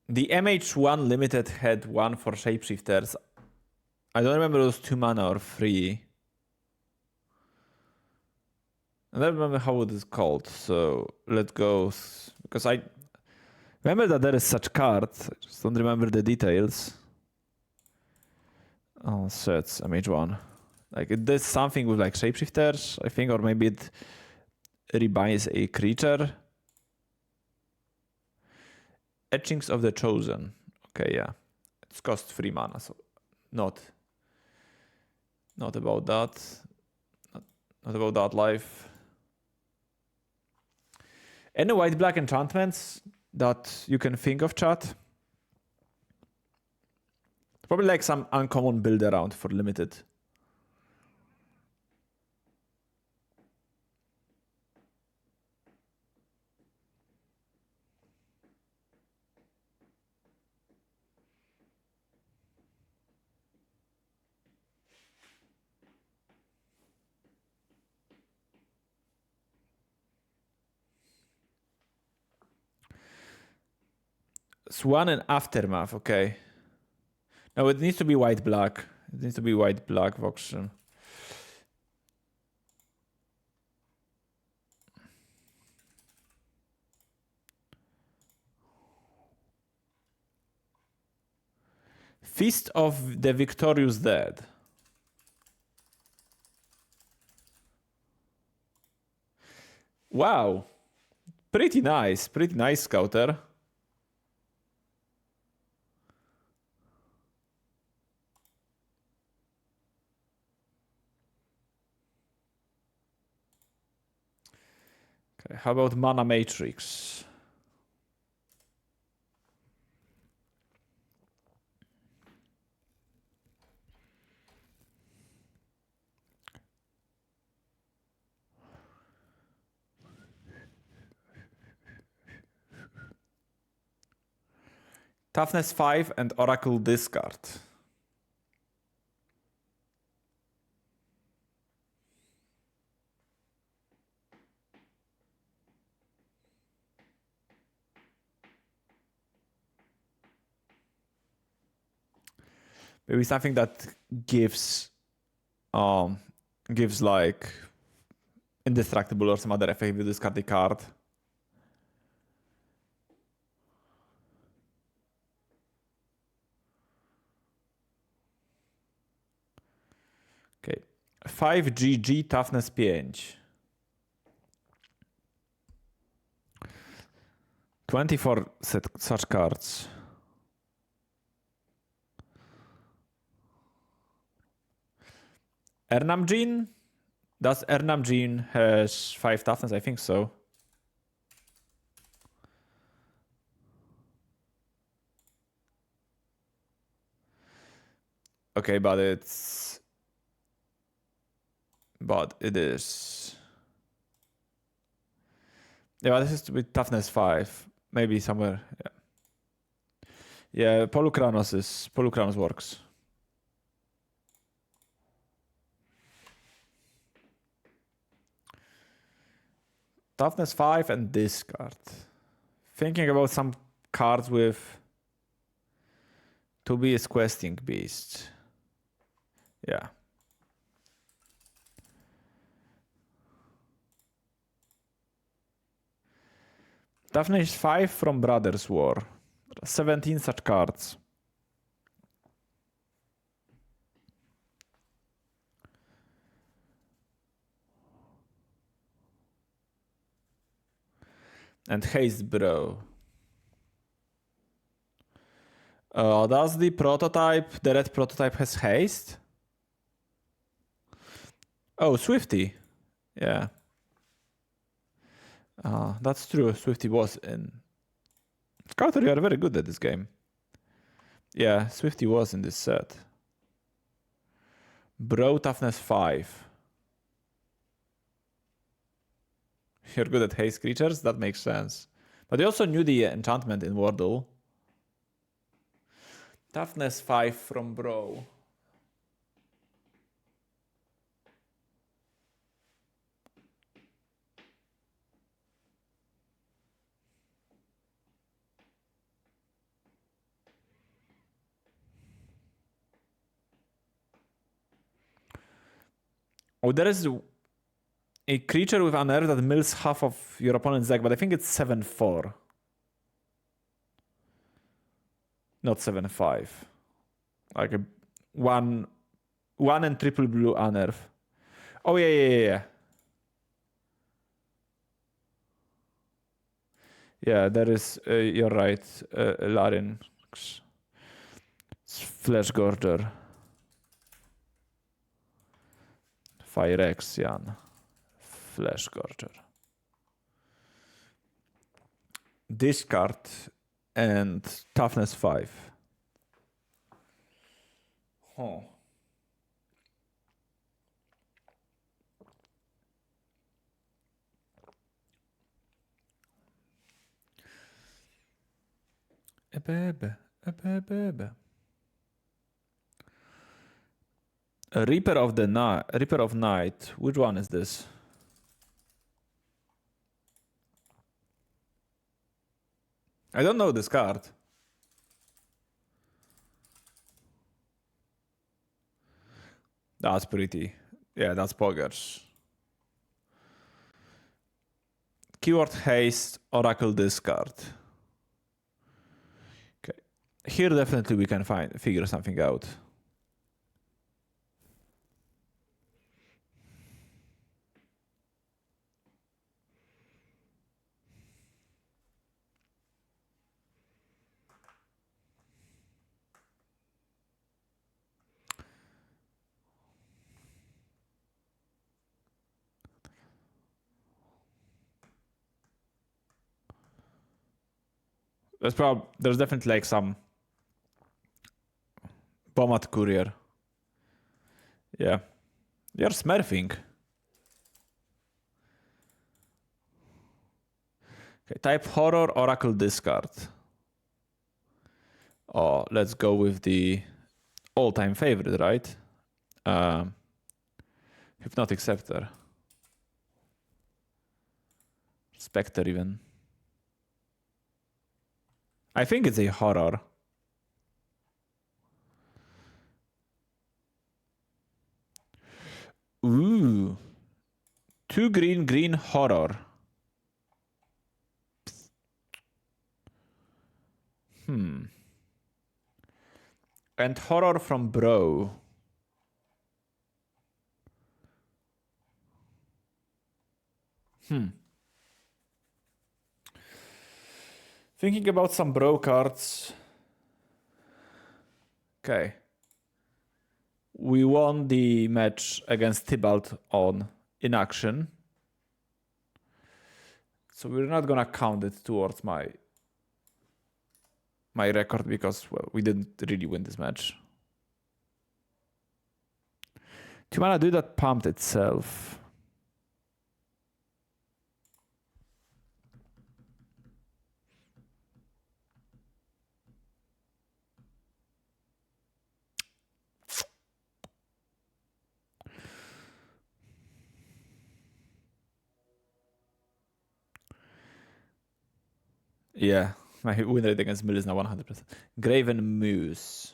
The MH1 limited had 1 for shapeshifters. I don't remember it was 2 mana or 3. I don't remember how it is called, so let's go. Because I remember that there is such card. I just don't remember the details. Oh, so it's MH1. Like it does something with like shapeshifters, I think, or maybe it rebinds a creature. Etchings of the Chosen. Okay, yeah. It's cost 3 mana, so not about that. Not about that life. Any white-black enchantments that you can think of, chat? Probably like some uncommon build around for limited. Swan and Aftermath, okay. No, it needs to be white-black. It needs to be white-black Voxen. Feast of the Victorious Dead. Wow. Pretty nice, Scouter. Okay, how about Mana Matrix? Toughness 5 and Oracle discard. Maybe something that gives like indestructible or some other effect if you discard the card. Okay. 5GG toughness 5. 24 such cards. Ernamjean? Does Ernamjean has 5 toughness? I think so. Okay, but it is. Yeah, this is to be toughness 5. Maybe somewhere. Yeah. Yeah, Polukranos works. Toughness 5 and discard. Thinking about some cards with to be is questing beast. Yeah. Toughness 5 from Brothers War. 17 such cards. And haste bro. Does the red prototype has haste? Oh, Swifty. Yeah. That's true. Swifty was in. Carter, you are very good at this game. Yeah, Swifty was in this set. Bro toughness 5. You're good at haste creatures? That makes sense. But you also knew the enchantment in Wordle. Toughness 5 from Bro. Oh, there is a creature with Unearth that mills half of your opponent's deck, but I think it's 7/4. Not 7/5. Like a one and triple blue Unearth. Oh, yeah. Yeah, there is, you're right, Larynx. Flesh Gorger. Phyrexian. Flesh Gorger. Discard and toughness 5. Huh. A baby. A Reaper of Night. Which one is this? I don't know this card. That's pretty. Yeah, that's poggers. Keyword haste, Oracle discard. Okay. Here definitely we can figure something out. There's definitely like some Bombat Courier. Yeah. You're smurfing. Okay, type horror, Oracle discard. Oh, let's go with the all-time favorite, right? Hypnotic Scepter. Spectre even. I think it's a horror. 2 green, green horror. And horror from Bro. Thinking about some Bro cards. Okay. We won the match against Tybalt on inaction. So we're not gonna count it towards my record because, well, we didn't really win this match. Do you wanna do that pumped itself? Yeah, my win rate against Mill is now 100%. Graven Moose.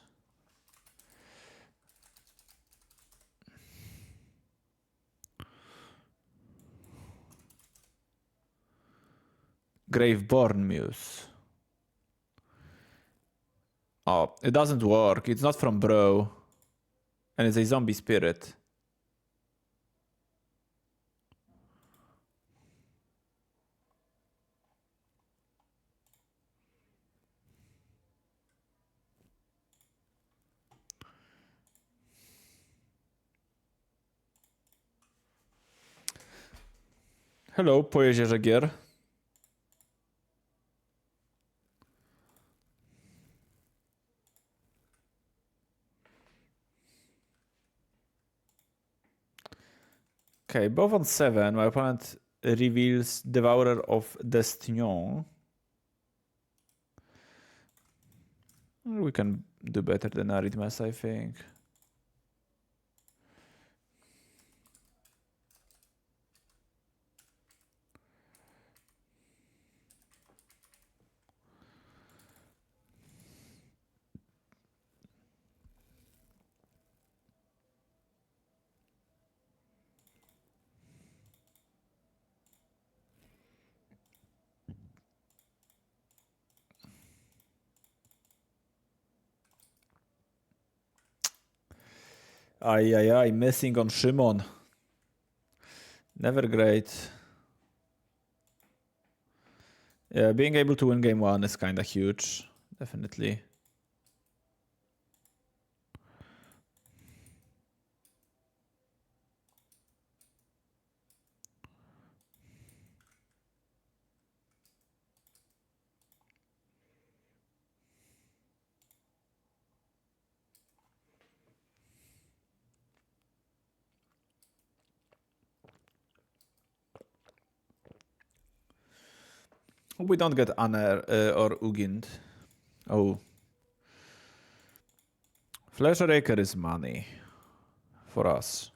Graveborn Muse. Oh, it doesn't work. It's not from Bro. And it's a zombie spirit. Hello, po jeziorze gier. Okay, both on 7. My opponent reveals Devourer of Destinion. We can do better than Arithmes, I think. Ajajaj, missing on Szymon. Never great. Yeah, being able to win game 1 is kind of huge. Definitely. We don't get Aner or Ugind. Oh. Flesh Raker is money for us.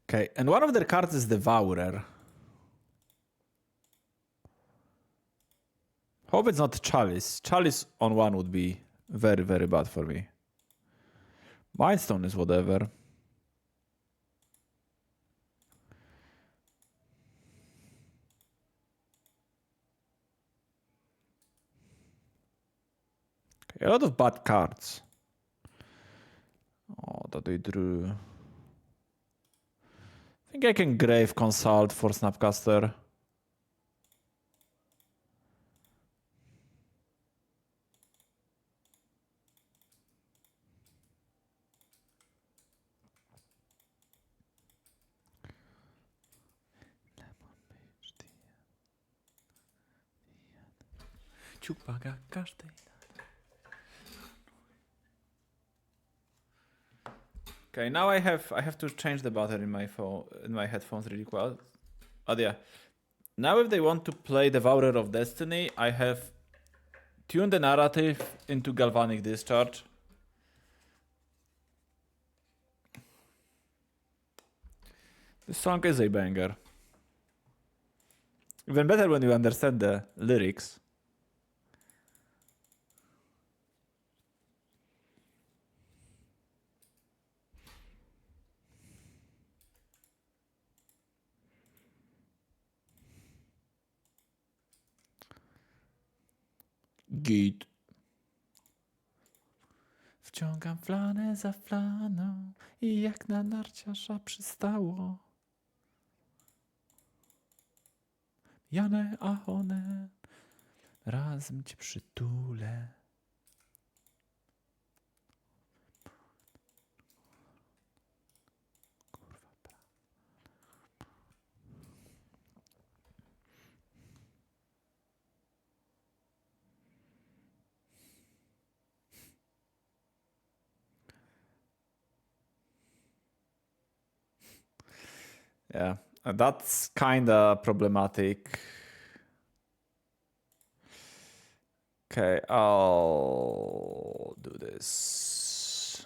Okay, and one of their cards is Devourer. Hope it's not Chalice. Chalice on 1 would be very, very bad for me. Mindstone is whatever. Okay, a lot of bad cards. Oh, that they drew. I think I can Grave Consult for Snapcaster. Okay, now I have to change the battery in my phone, in my headphones really well. Oh yeah. Now if they want to play Devourer of Destiny, I have Tune the narrative into galvanic discharge. This song is a banger. Even better when you understand the lyrics. Git. Wciągam flanę za flaną i jak na narciarza przystało. Jane, a one, razem cię przytulę. Yeah, that's kinda problematic. Okay, I'll do this.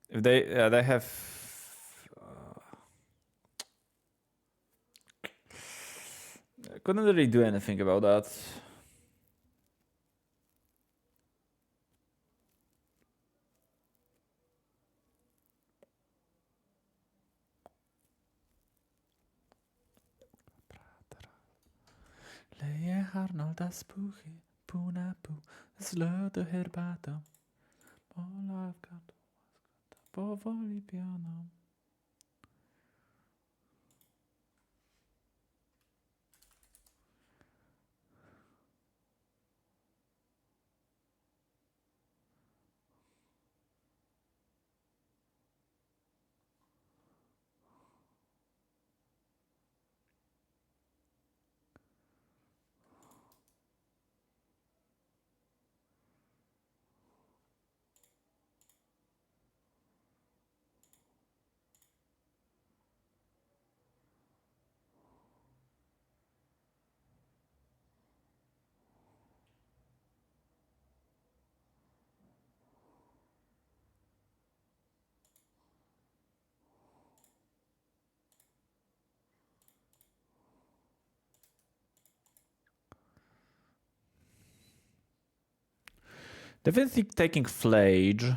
If they have. I couldn't really do anything about that. Leję Arnolda z puchy, pół na pół, z lodu herbatą. Polawka powoli pianą. Definitely taking Flage.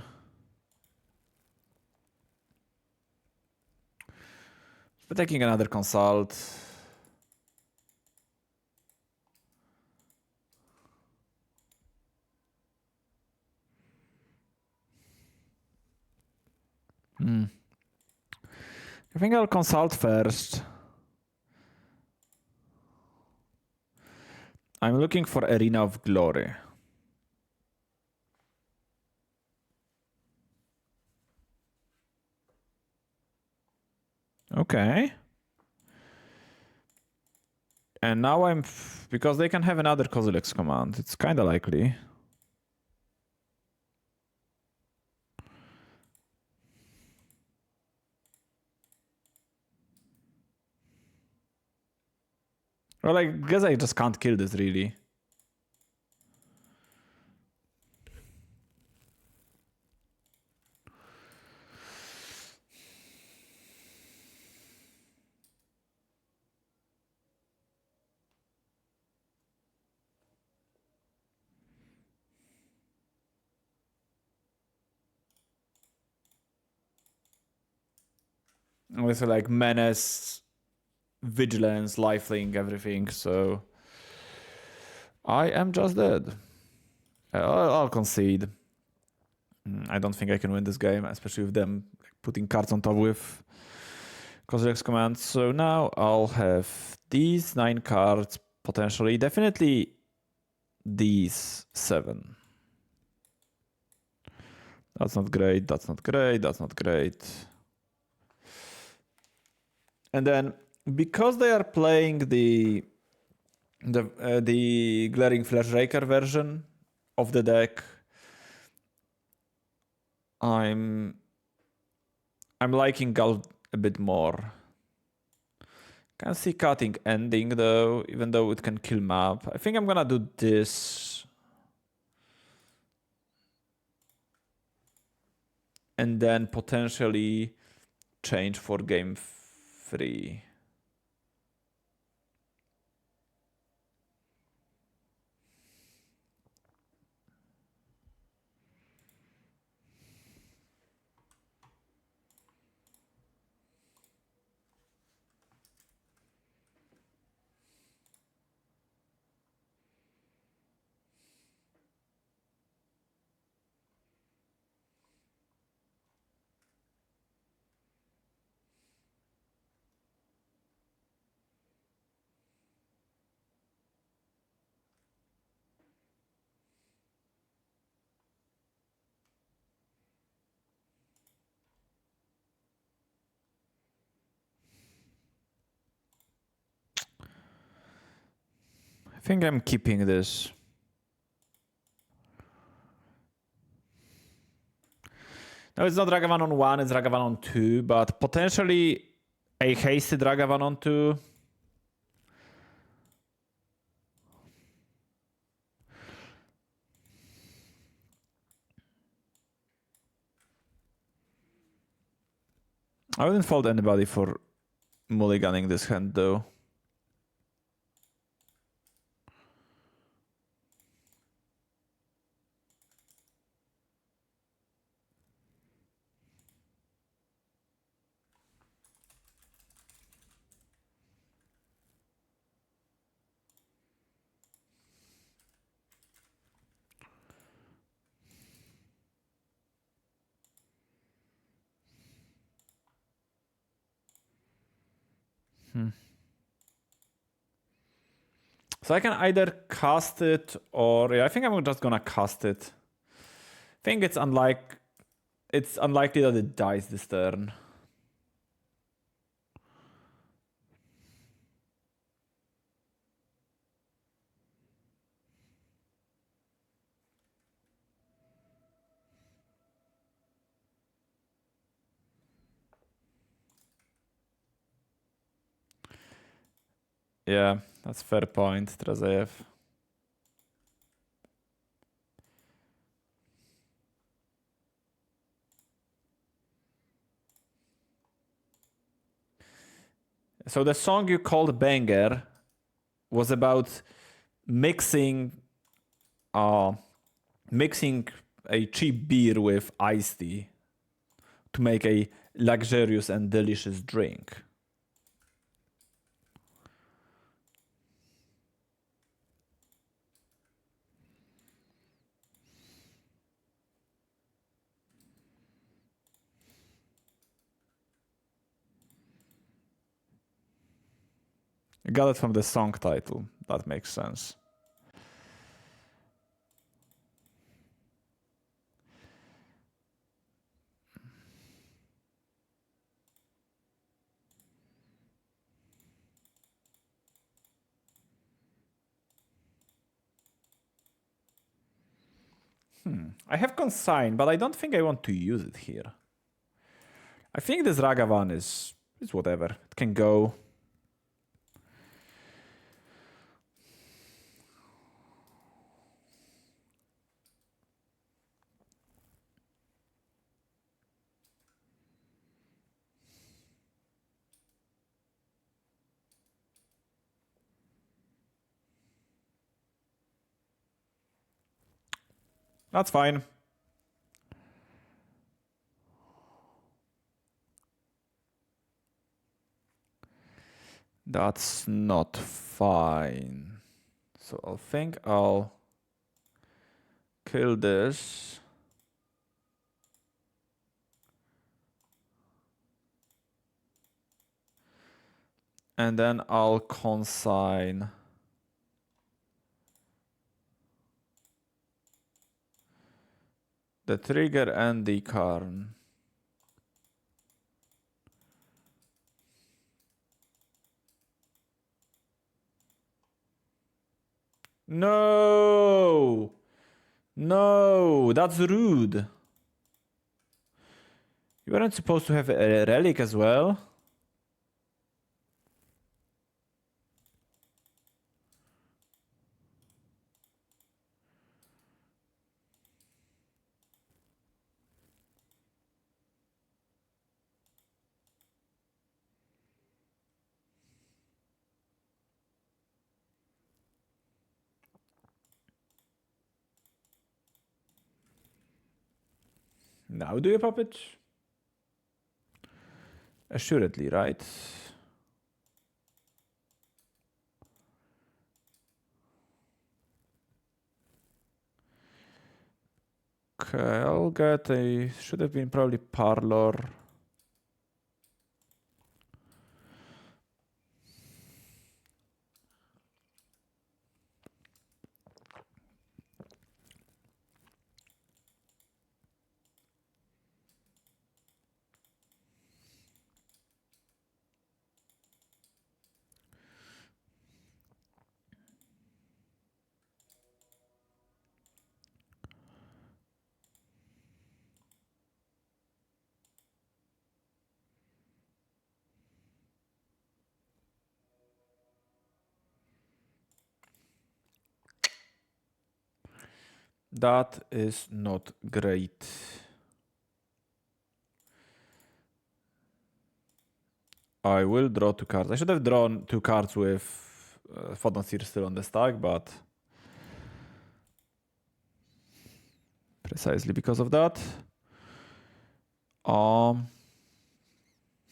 But taking another consult. I think I'll consult first. I'm looking for Arena of Glory. Okay. And now because they can have another Kozilek's command. It's kind of likely. Well, I guess I just can't kill this really. With like menace, vigilance, lifelink, everything. So I am just dead. I'll concede. I don't think I can win this game, especially with them putting cards on top with Kozilek's command. So now I'll have these 9 cards, potentially, definitely these 7. That's not great, that's not great, that's not great. And then, because they are playing the Glaring Flashraker version of the deck, I'm liking Gal a bit more. Can't see cutting ending though, even though it can kill map. I think I'm gonna do this. And then potentially change for game 3. I think I'm keeping this. No, it's not Dragavan on 1, it's Dragavan on 2, but potentially a hasty Dragavan on 2. I wouldn't fault anybody for mulliganing this hand though. So I can either cast it or yeah, I think I'm just gonna cast it. I think it's unlikely that it dies this turn. Yeah, that's fair point, Trazeyev. So the song you called Banger was about mixing a cheap beer with iced tea to make a luxurious and delicious drink. I got it from the song title. That makes sense. I have Consign, but I don't think I want to use it here. I think this Ragavan is whatever. It can go. That's fine. That's not fine. So I think I'll kill this. And then I'll consign the trigger and the Karn. No! No, that's rude. You weren't supposed to have a relic as well? Now do you pop it? Assuredly, right? Okay, I'll get a... Should have been probably Parlor. That is not great. I will draw 2 cards. I should have drawn 2 cards with Photon Seer still on the stack, but precisely because of that.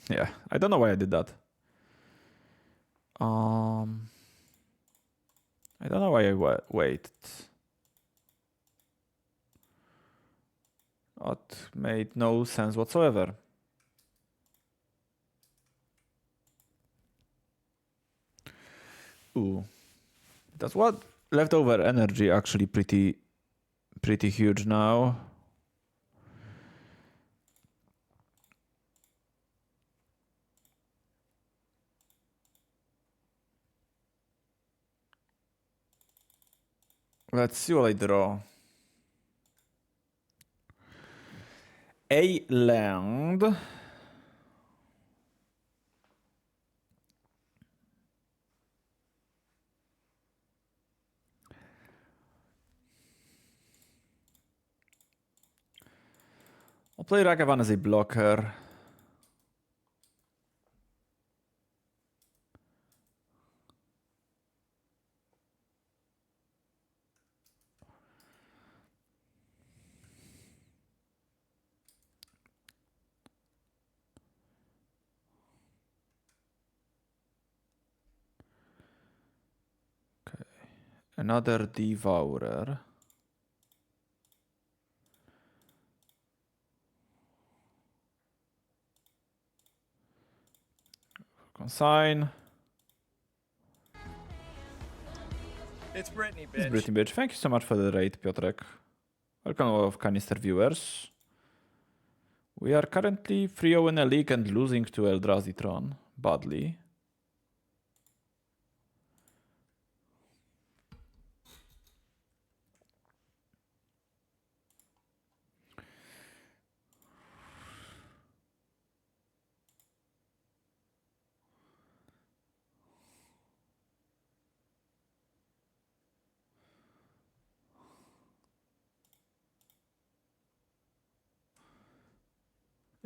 Yeah, I don't know why I did that. I don't know why I waited. That made no sense whatsoever. Ooh. That's what leftover energy actually pretty huge now. Let's see what I draw. A land. I'll play Ragavan as a blocker. Okay. Another Devourer. Consign. It's Brittany, It's bitch. Brittany bitch. Thank you so much for the raid, Piotrek. Welcome all of Canister viewers. We are currently 3-0 in a league and losing to Eldrazi Tron badly.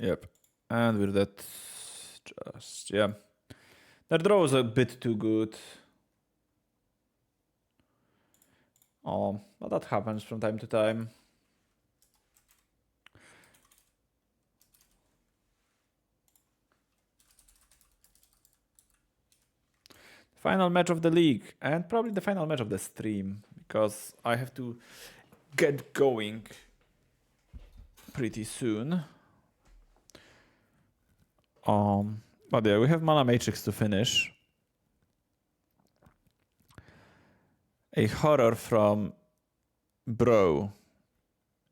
Yep. And with that, just, yeah. That draw was a bit too good. Oh, but that happens from time to time. Final match of the league, and probably the final match of the stream, because I have to get going pretty soon. But yeah, we have Mana Matrix to finish. A horror from Bro.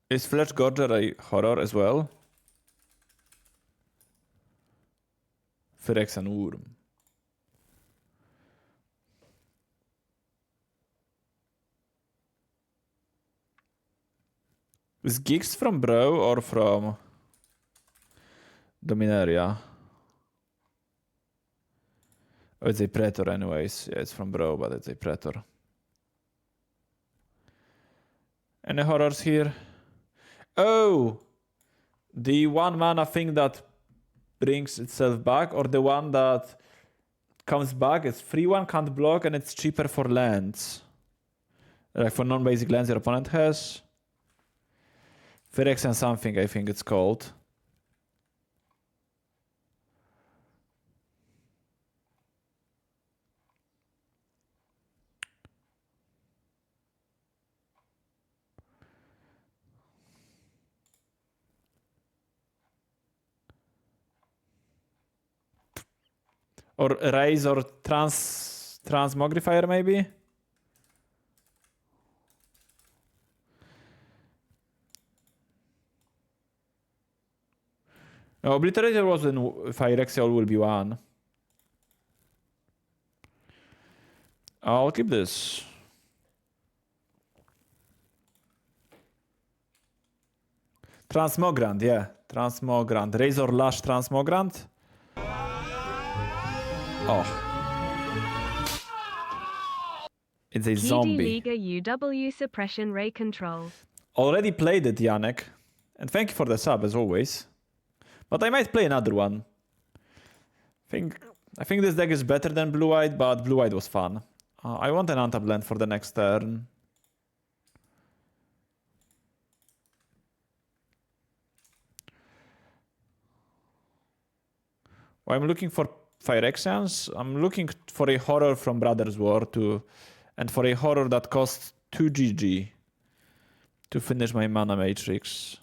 Is Fletch Gorger a horror as well? Phyrex and Worm. Is Giggs from Bro or from Dominaria? Oh, it's a Pretor anyways. Yeah, it's from Bro, but it's a Pretor. Any horrors here? Oh! The 1 mana thing that brings itself back, or the one that comes back? It's 3-1, can't block, and it's cheaper for lands. Like for non-basic lands your opponent has. Phyrexian something, I think it's called. Or Raise or Transmogrifier, maybe? No, Obliterator was in Phyrexial will be one. I'll keep this. Transmogrant, yeah. Transmogrant. Razor Lash Transmogrant. Oh. It's a zombie. Liga UW Suppression Ray Control. Already played it, Janek. And thank you for the sub, as always. But I might play another one. I think this deck is better than Blue-White, but Blue-White was fun. I want an untap land for the next turn. Well, I'm looking for Phyrexians. I'm looking for a horror from Brothers War and for a horror that costs 2 GG to finish my mana matrix.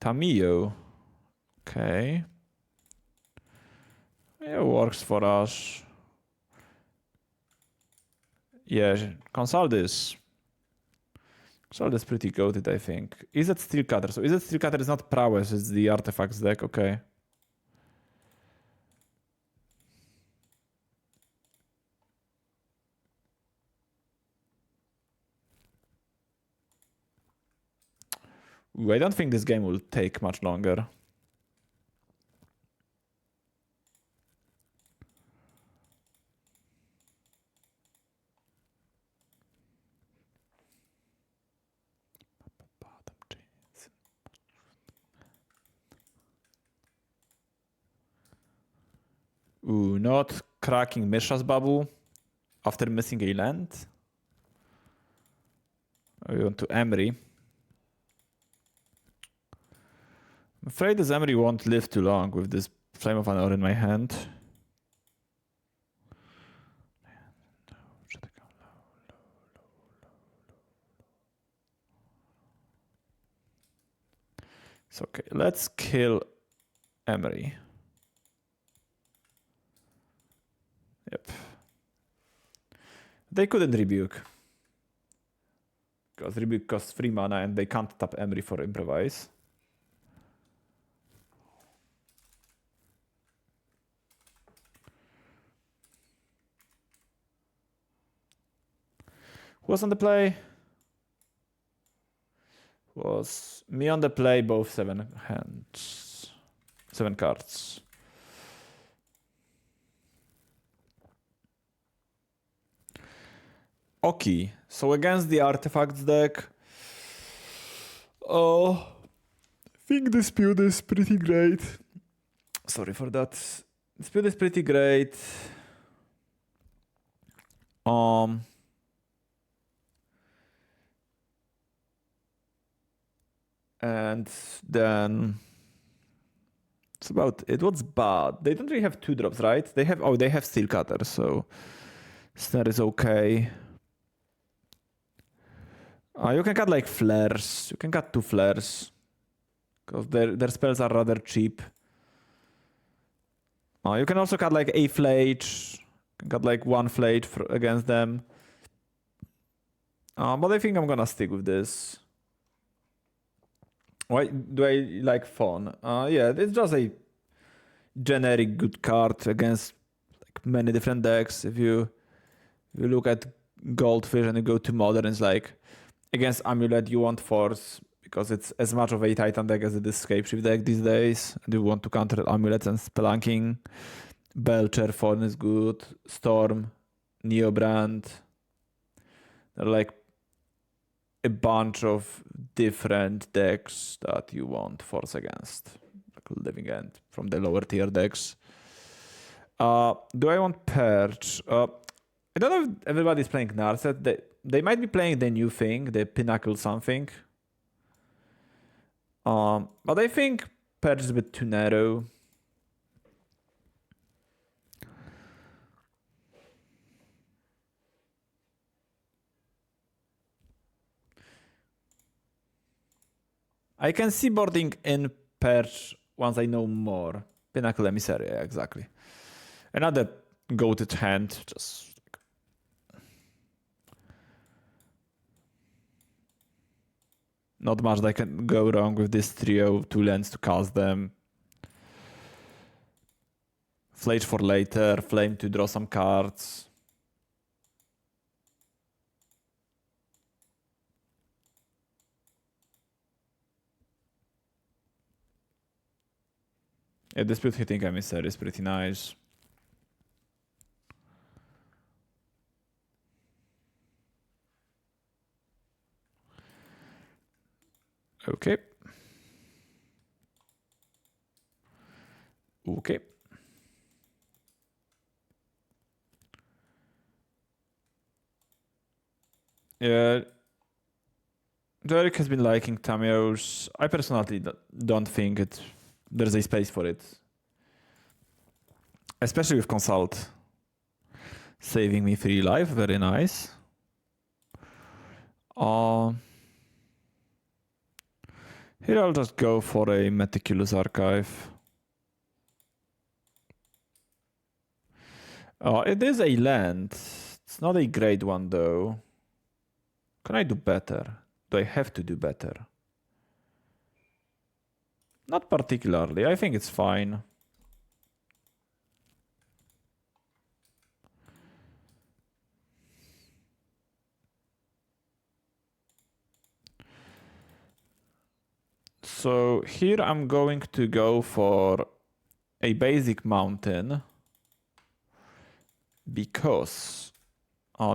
Tamiyo. Okay. It works for us. Yeah, consult this. Consult is pretty goated, I think. Is it Steel Cutter? So is it Steel Cutter is not prowess, it's the artifacts deck, okay. Ooh, I don't think this game will take much longer. Ooh, not cracking Mishra's bubble after missing a land. We want to Emery. I'm afraid this Emery won't live too long with this Flame of Honor in my hand. It's okay. Let's kill Emery. Yep. They couldn't rebuke. Because rebuke costs 3 mana and they can't tap Emery for improvise. Who was on the play? Was me on the play, both 7 hands. 7 cards. Okay, so against the artifacts deck, I think Dispute is pretty great. Sorry for that. Dispute is pretty great. And then it's about it. What's bad? They don't really have 2-drops, right? They have Steel Cutter, so that is okay. You can cut like flares. You can cut 2 flares. Because their spells are rather cheap. You can also cut like a Flage. You can cut like 1 Flage against them. But I think I'm gonna stick with this. Why do I like Fawn? Yeah, it's just a generic good card against like many different decks. If you look at Goldfish and you go to Modern, it's like against Amulet you want Force because it's as much of a Titan deck as it is Scapeshift deck these days. And you want to counter Amulets and Spelunking. Belcher, Fawn is good. Storm, Neobrand. They're like a bunch of different decks that you want Force against. Like Living End from the lower tier decks. Do I want Perch? I don't know if everybody's playing Narset. They might be playing the new thing, the Pinnacle something. But I think Purge is a bit too narrow. I can see boarding in Purge once I know more. Pinnacle Emissary, yeah, exactly. Another goated hand, just not much that can go wrong with this trio. 2 lands to cast them. Flage for later, Flame to draw some cards. Yeah, Dispute hitting Emissary is pretty nice. Okay. Okay. Yeah. Derek has been liking Tamios. I personally don't think there's a space for it. Especially with Consult. Saving me 3 life, very nice. Here I'll just go for a Meticulous Archive. It is a land. It's not a great one though. Can I do better? Do I have to do better? Not particularly. I think it's fine. So here I'm going to go for a basic mountain because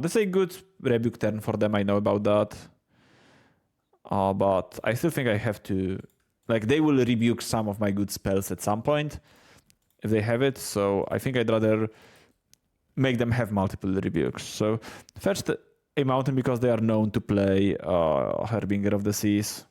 this is a good rebuke turn for them. I know about that. But I still think I have to, like, they will rebuke some of my good spells at some point if they have it. So I think I'd rather make them have multiple rebukes. So first a mountain because they are known to play Harbinger of the Seas.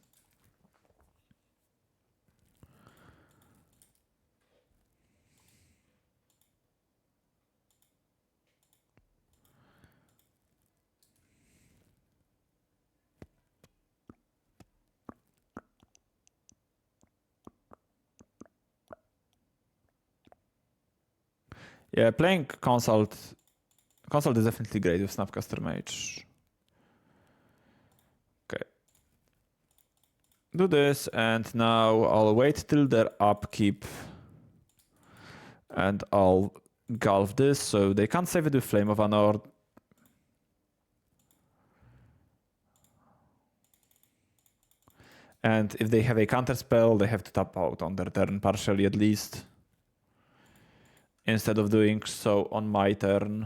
Yeah, playing Consult is definitely great with Snapcaster Mage. Okay. Do this, and now I'll wait till their upkeep. And I'll Gulf this, so they can't save it with Flame of Anor. And if they have a counter spell, they have to tap out on their turn partially at least. Instead of doing so on my turn.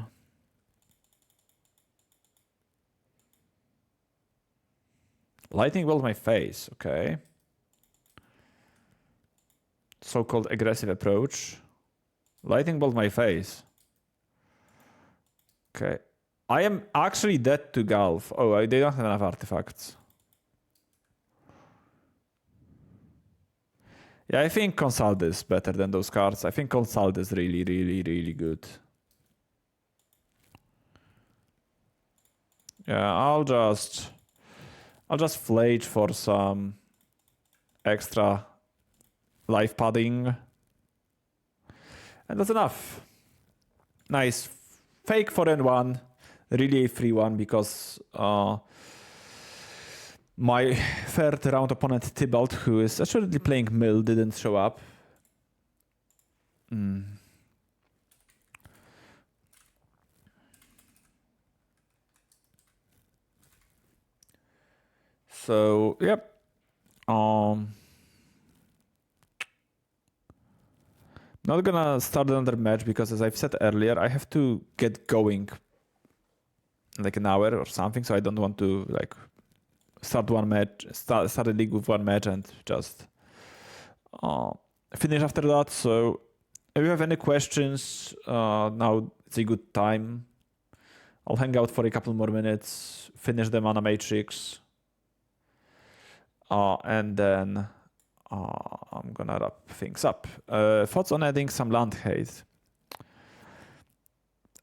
Lightning bolt my face, okay. So-called aggressive approach. Lightning bolt my face. Okay. I am actually dead to Gulf. Oh, they don't have enough artifacts. Yeah, I think Consult is better than those cards. I think Consult is really, really, really good. Yeah, I'll just flage for some extra life padding. And that's enough. Nice. Fake 4-1. Really a free one because my third round opponent Tybalt, who is actually playing Mill, didn't show up. So, yep. Not gonna start another match because, as I've said earlier, I have to get going like an hour or something. So I don't want to like start one match, start a league with one match and just finish after that. So if you have any questions, now it's a good time. I'll hang out for a couple more minutes, finish the Mana Matrix, and then I'm gonna wrap things up. Thoughts on adding some land hate?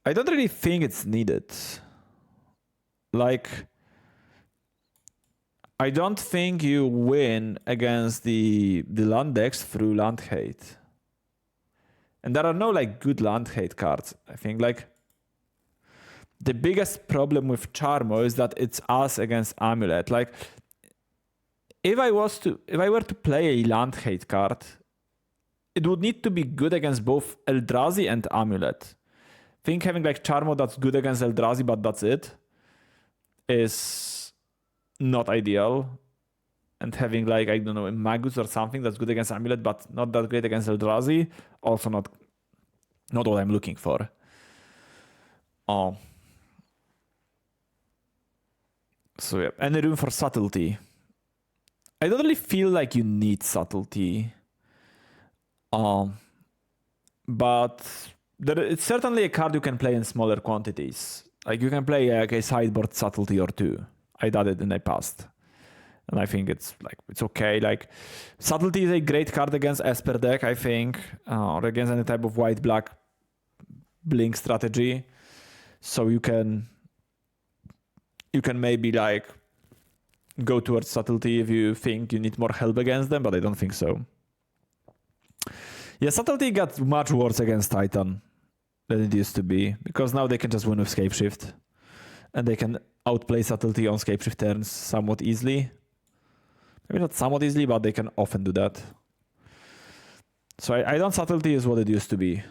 I don't really think it's needed. Like, I don't think you win against the land decks through land hate. And there are no like good land hate cards. I think like the biggest problem with Charmo is that it's us against Amulet. Like if I were to play a land hate card, it would need to be good against both Eldrazi and Amulet. I think having like Charmo that's good against Eldrazi, but that's it, is not ideal. And having like, I don't know, a Magus or something that's good against Amulet, but not that great against Eldrazi, also not what I'm looking for. So yeah, any room for subtlety? I don't really feel like you need subtlety. But it's certainly a card you can play in smaller quantities. Like you can play like a sideboard subtlety or two. I did it in the past. And I think it's okay. Like subtlety is a great card against Esper deck, I think, or against any type of white-black blink strategy. So you can maybe like go towards subtlety if you think you need more help against them, but I don't think so. Yeah, subtlety got much worse against Titan than it used to be, because now they can just win with Scapeshift. And they can outplay subtlety on Scapeshift turns somewhat easily. Maybe not somewhat easily, but they can often do that. So I don't subtlety is what it used to be.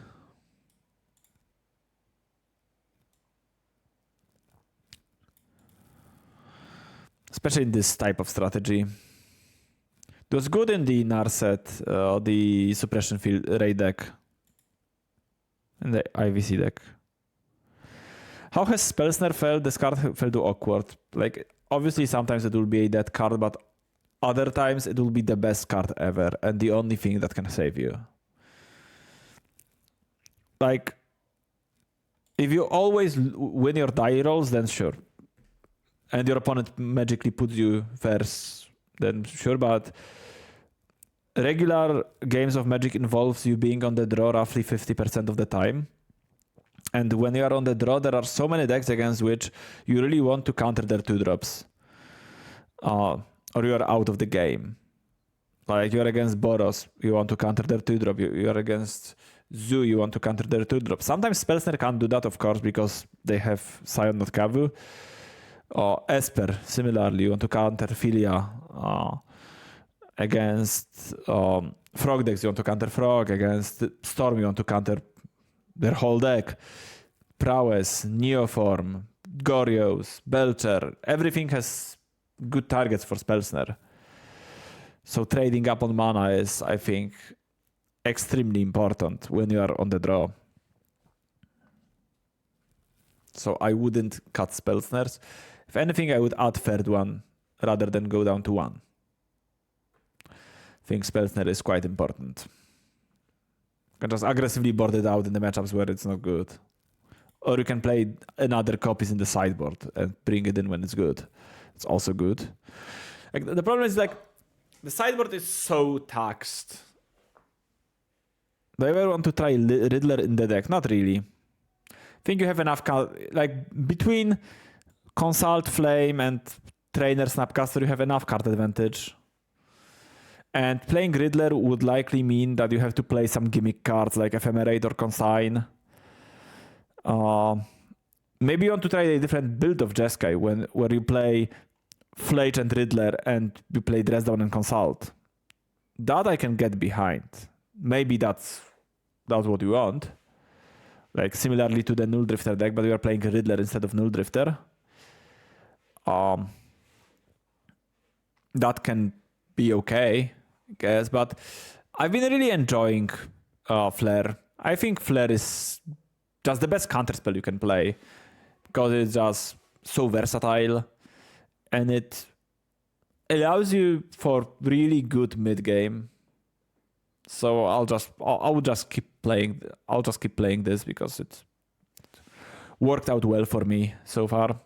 Especially in this type of strategy. It was good in the Narset, the Suppression Field Ray deck. And the IVC deck. How has Spellsnare felt? This card felt too awkward. Like, obviously sometimes it will be a dead card, but other times it will be the best card ever and the only thing that can save you. Like, if you always win your die rolls, then sure. And your opponent magically puts you first, then sure, but regular games of Magic involves you being on the draw roughly 50% of the time. And when you are on the draw, there are so many decks against which you really want to counter their 2-drops. Or you are out of the game. Like you're against Boros, you want to counter their 2-drop. You are against Zoo, you want to counter their 2-drop. Sometimes Spellsnare can't do that, of course, because they have Scion not Kavu. Or Esper, similarly, you want to counter Philia. Against Frog decks, you want to counter Frog. Against Storm, you want to counter their whole deck. Prowess, Neoform, Gorios, Belcher, everything has good targets for Spellsnare. So trading up on mana is, I think, extremely important when you are on the draw. So I wouldn't cut Spellsnares. If anything, I would add third one rather than go down to one. I think Spellsnare is quite important. You can just aggressively board it out in the matchups where it's not good. Or you can play another copies in the sideboard and bring it in when it's good. It's also good. Like, the problem is like the sideboard is so taxed. Do I ever want to try Riddler in the deck? Not really. I think you have enough like between Consult, Flame, and Trainer Snapcaster, you have enough card advantage. And playing Riddler would likely mean that you have to play some gimmick cards like Ephemerate or Consign. Maybe you want to try a different build of Jeskai where you play Fletch and Riddler and you play Dresdown and Consult. That I can get behind. Maybe that's what you want. Like similarly to the Null Drifter deck, but you are playing Riddler instead of Null Drifter. That can be okay, I guess. But I've been really enjoying Flare. I think Flare is just the best counterspell you can play because it's just so versatile and it allows you for really good mid game. So I'll just keep playing this because it's worked out well for me so far.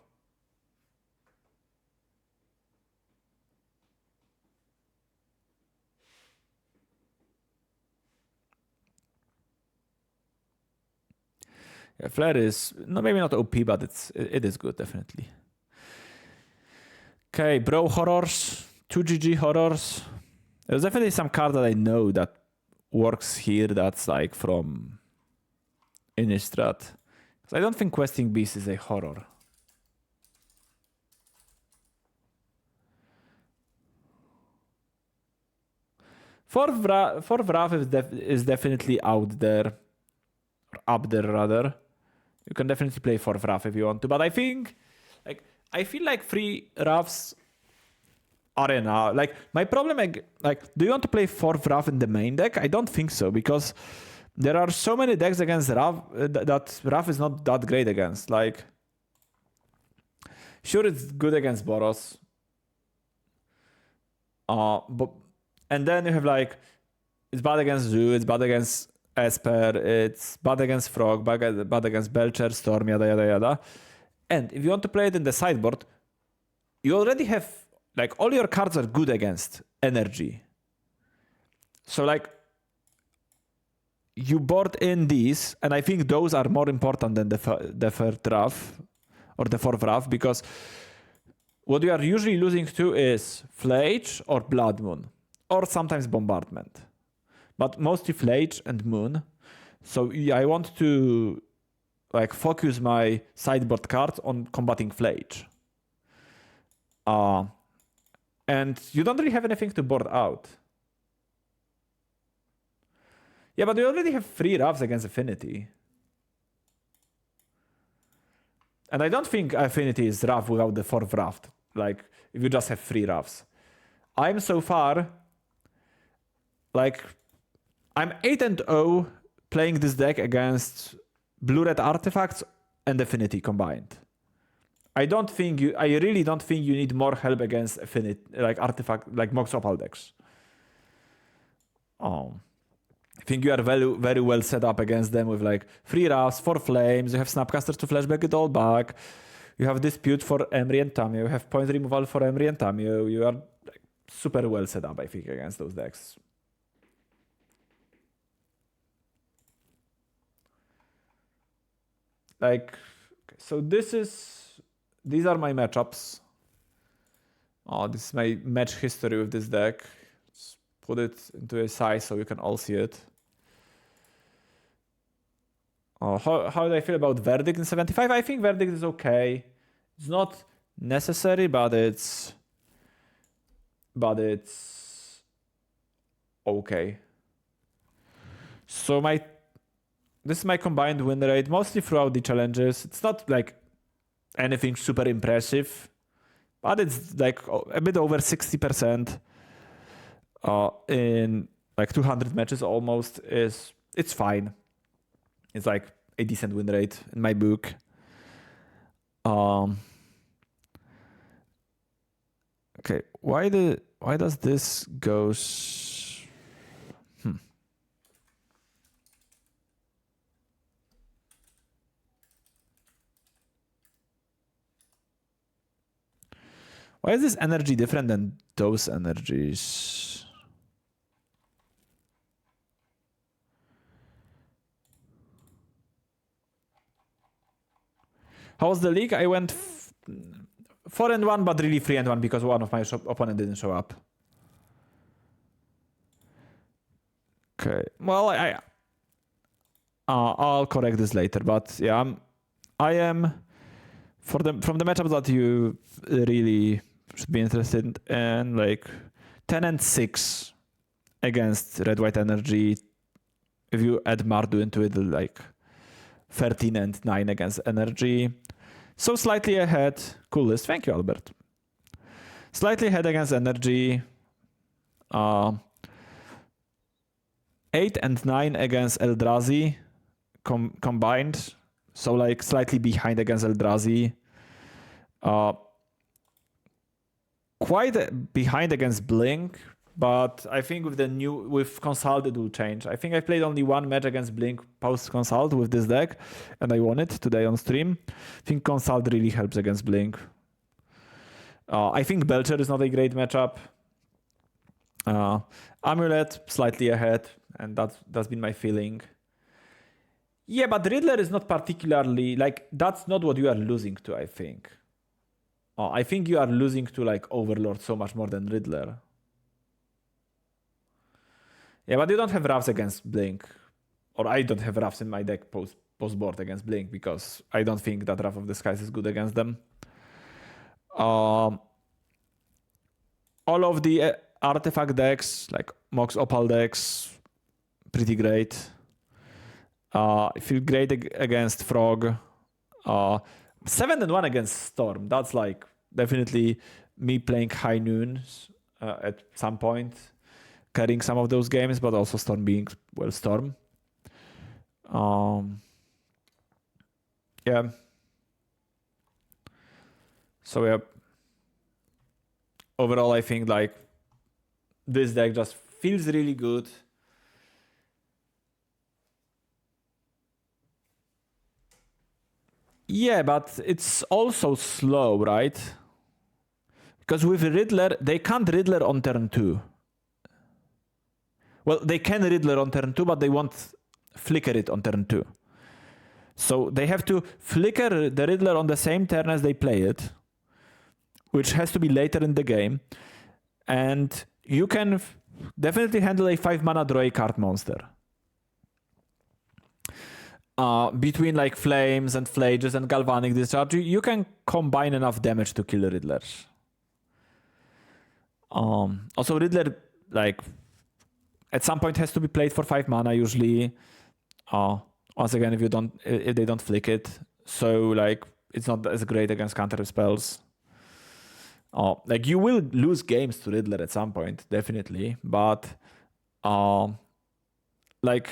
Yeah, Flare is maybe not OP, but it is good, definitely. Okay, Bro Horrors, 2GG Horrors. There's definitely some card that I know that works here that's like from Innistrad. I don't think Questing Beast is a horror. For Wrath is definitely out there. Or up there, rather. You can definitely play for Wrath if you want to. But I think... I feel like 3 Wraths are enough. My problem... do you want to play 4 Wrath in the main deck? I don't think so, because... There are so many decks against Wrath that Wrath is not that great against. Sure, it's good against Boros. And then you have it's bad against Zoo, it's bad against Esper, it's bad against Frog, bad against Belcher, Storm, yada yada yada. And if you want to play it in the sideboard, you already have all your cards are good against energy. So you board in these, and I think those are more important than the third Wrath or the fourth Wrath, because what you are usually losing to is Flage or Blood Moon, or sometimes Bombardment, but mostly Flage and Moon. So I want to focus my sideboard cards on combating Flage. And you don't really have anything to board out. Yeah, but you already have 3 Wraths against Affinity. And I don't think Affinity is Wrath without the 4th Wrath. If you just have 3 Wraths. I'm so far... I'm 8-0 playing this deck against Blue-Red Artifacts and Affinity combined. I really don't think you need more help against Affinity, Artifact, Mox Opal decks. I think you are very, very well set up against them with 3 Wraths, 4 Flames, you have Snapcasters to flashback it all back, you have Dispute for Emry and Tamio, you have Point Removal for Emry and Tamio, you are super well set up, I think, against those decks. So these are my matchups. This is my match history with this deck. Put it into a size so you can all see it. How do I feel about Verdict in 75? I think Verdict is okay. It's not necessary, but it's okay. So this is my combined win rate, mostly throughout the challenges. It's not anything super impressive, but it's a bit over 60%. In 200 matches almost it's fine. It's a decent win rate in my book. Okay, why does this goes? Why is this energy different than those energies? How was the league? I went 4-1, but really 3-1 because one of my opponent didn't show up. Okay, well, I'll correct this later, but yeah, I am from the matchups that you really should be interested in, 10-6 against Red White Energy. If you add Mardu into it, 13-9 against Energy. So slightly ahead. Cool list. Thank you, Albert. Slightly ahead against Energy. 8-9 against Eldrazi combined. So slightly behind against Eldrazi. Quite behind against Blink. But I think with Consult it will change. I think I played only 1 match against Blink post-Consult with this deck, and I won it today on stream. I think Consult really helps against Blink. I think Belcher is not a great matchup. Amulet, slightly ahead, and that's been my feeling. Yeah, but Riddler is not particularly like that's not what you are losing to, I think. I think you are losing to like Overlord so much more than Riddler. Yeah, but you don't have Roughs against Blink. Or I don't have Roughs in my deck post board against Blink because I don't think that Wrath of the Skies is good against them. All of the artifact decks, like Mox Opal decks, pretty great. I feel great against Frog. 7-1 against Storm. That's like definitely me playing High Noons at some point, carrying some of those games, but also Storm being, well, Storm. Yeah. So yeah. Overall, I think like this deck just feels really good. Yeah, but it's also slow, right? Because with Riddler, they can't Riddler on turn 2. Well, they can Riddler on turn 2, but they won't flicker it on turn 2. So they have to flicker the Riddler on the same turn as they play it, which has to be later in the game. And you can definitely handle a 5-mana draw a card monster. Between like Flames and Flages and Galvanic Discharge, you can combine enough damage to kill Riddlers. Also, Riddler, like, at some point has to be played for 5 mana usually. Once again, if they don't flick it. So, like, it's not as great against counter spells. Like, you will lose games to Riddler at some point, definitely. But, like,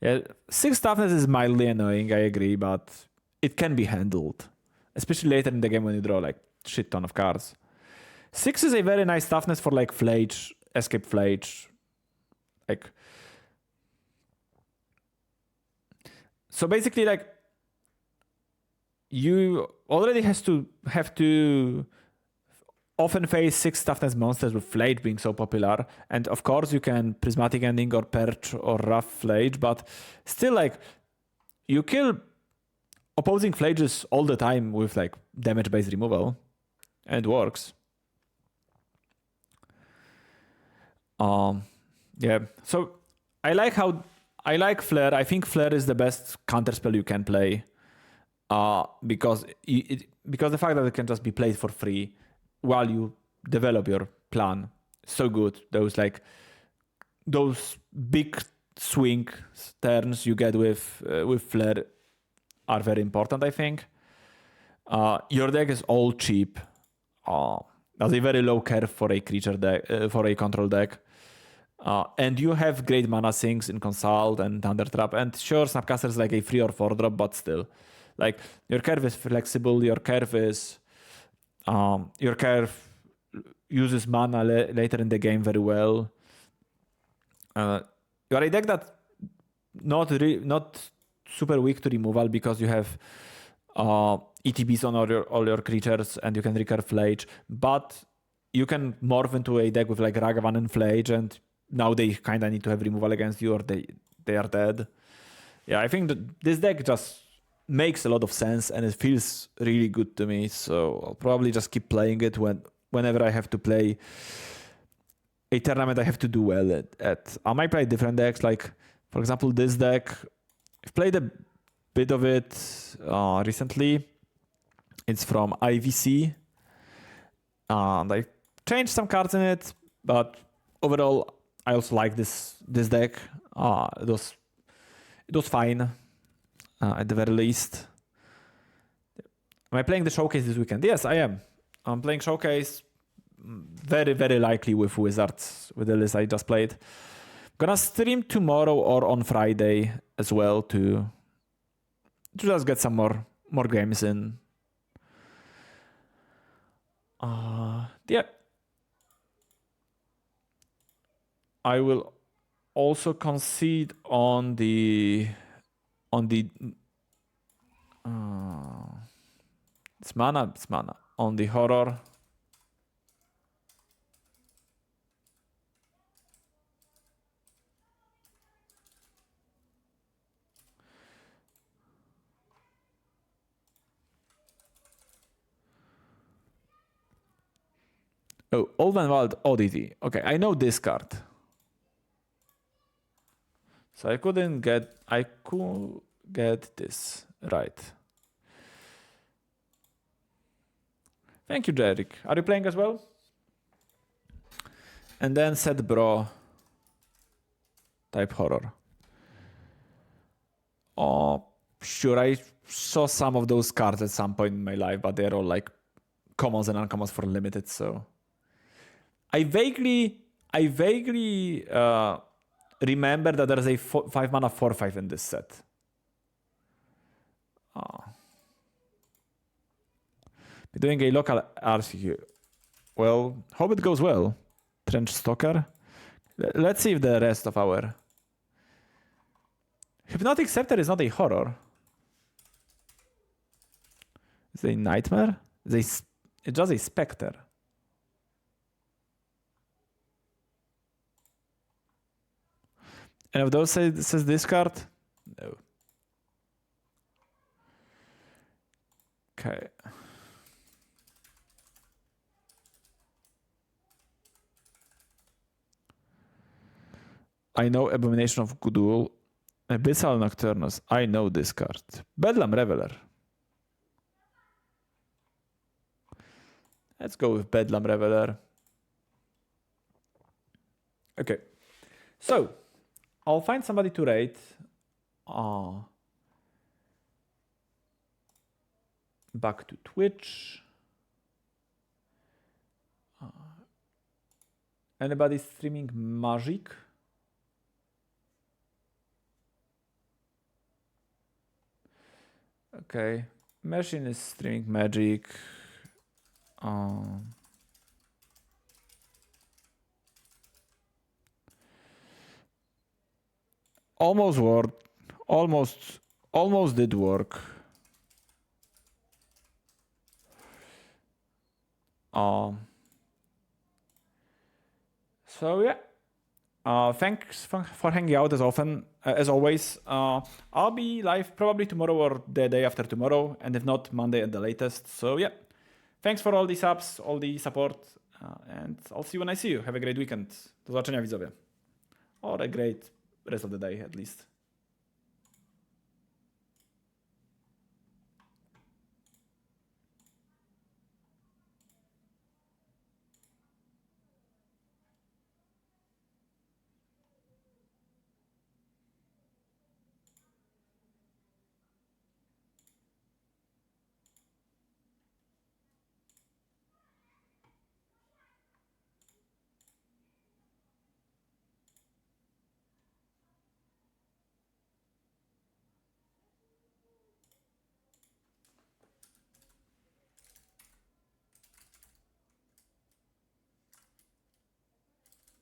yeah, 6 toughness is mildly annoying, I agree, but it can be handled. Especially later in the game when you draw, like, shit ton of cards. 6 is a very nice toughness for, like, Flage, Escape Flage. Like, so basically, like, you already have to often face 6 toughness monsters with Flage being so popular. And of course, you can Prismatic Ending or Perch or Rough Flage, but still, like, you kill opposing Flages all the time with, like, damage-based removal. And it works. Yeah, so I like Flare. I think Flare is the best counterspell you can play, because the fact that it can just be played for free while you develop your plan, so good. Those big swing turns you get with Flare are very important, I think. Your deck is all cheap. That's a very low curve for a creature deck, for a control deck. And you have great mana sinks in Consult and Thundertrap. And sure, Snapcaster is like a 3 or 4 drop, but still. Like, your curve is flexible, your curve uses mana later in the game very well. You are a deck that not super weak to removal because you have ETBs on all your creatures and you can recurve Flage, but you can morph into a deck with like Ragavan and Flage, and now they kind of need to have removal against you or they are dead. Yeah, I think that this deck just makes a lot of sense and it feels really good to me, so I'll probably just keep playing it whenever I have to play a tournament I have to do well at. I might play different decks, like, for example, this deck. I've played a bit of it recently. It's from IVC. And I changed some cards in it, but overall, I also like this deck. It was fine, at the very least. Am I playing the Showcase this weekend? Yes, I am. I'm playing Showcase very, very likely with Wizards, with the list I just played. Gonna stream tomorrow or on Friday as well to just get some more games in. Yeah. I will also concede on the it's mana on the horror. Oh, Old Man Wild Oddity. Okay, I know this card. So I could get this right. Thank you, Derek. Are you playing as well? And then set bro type horror. Oh, sure, I saw some of those cards at some point in my life, but they're all like commons and uncommons for limited, so I vaguely remember that there's a 5 mana 4/5 in this set. Be doing a local RCQ. Well, hope it goes well. Trench Stalker. Let's see if the rest of our Hypnotic Scepter is not a horror. It's a nightmare. It's just a specter. And of those says discard? No. Okay. I know Abomination of Gudul. Abyssal Nocturnus. I know this card. Bedlam Reveler. Let's go with Bedlam Reveler. Okay. So, I'll find somebody to raid. Back to Twitch. Anybody streaming Magic? Okay. Machine is streaming Magic. Almost worked. Almost did work. So yeah. Thanks for hanging out as often as always. I'll be live probably tomorrow or the day after tomorrow, and if not, Monday at the latest. So yeah. Thanks for all the subs, all the support, and I'll see you when I see you. Have a great weekend. Do zobaczenia, widzowie. Or a great rest of the day, at least.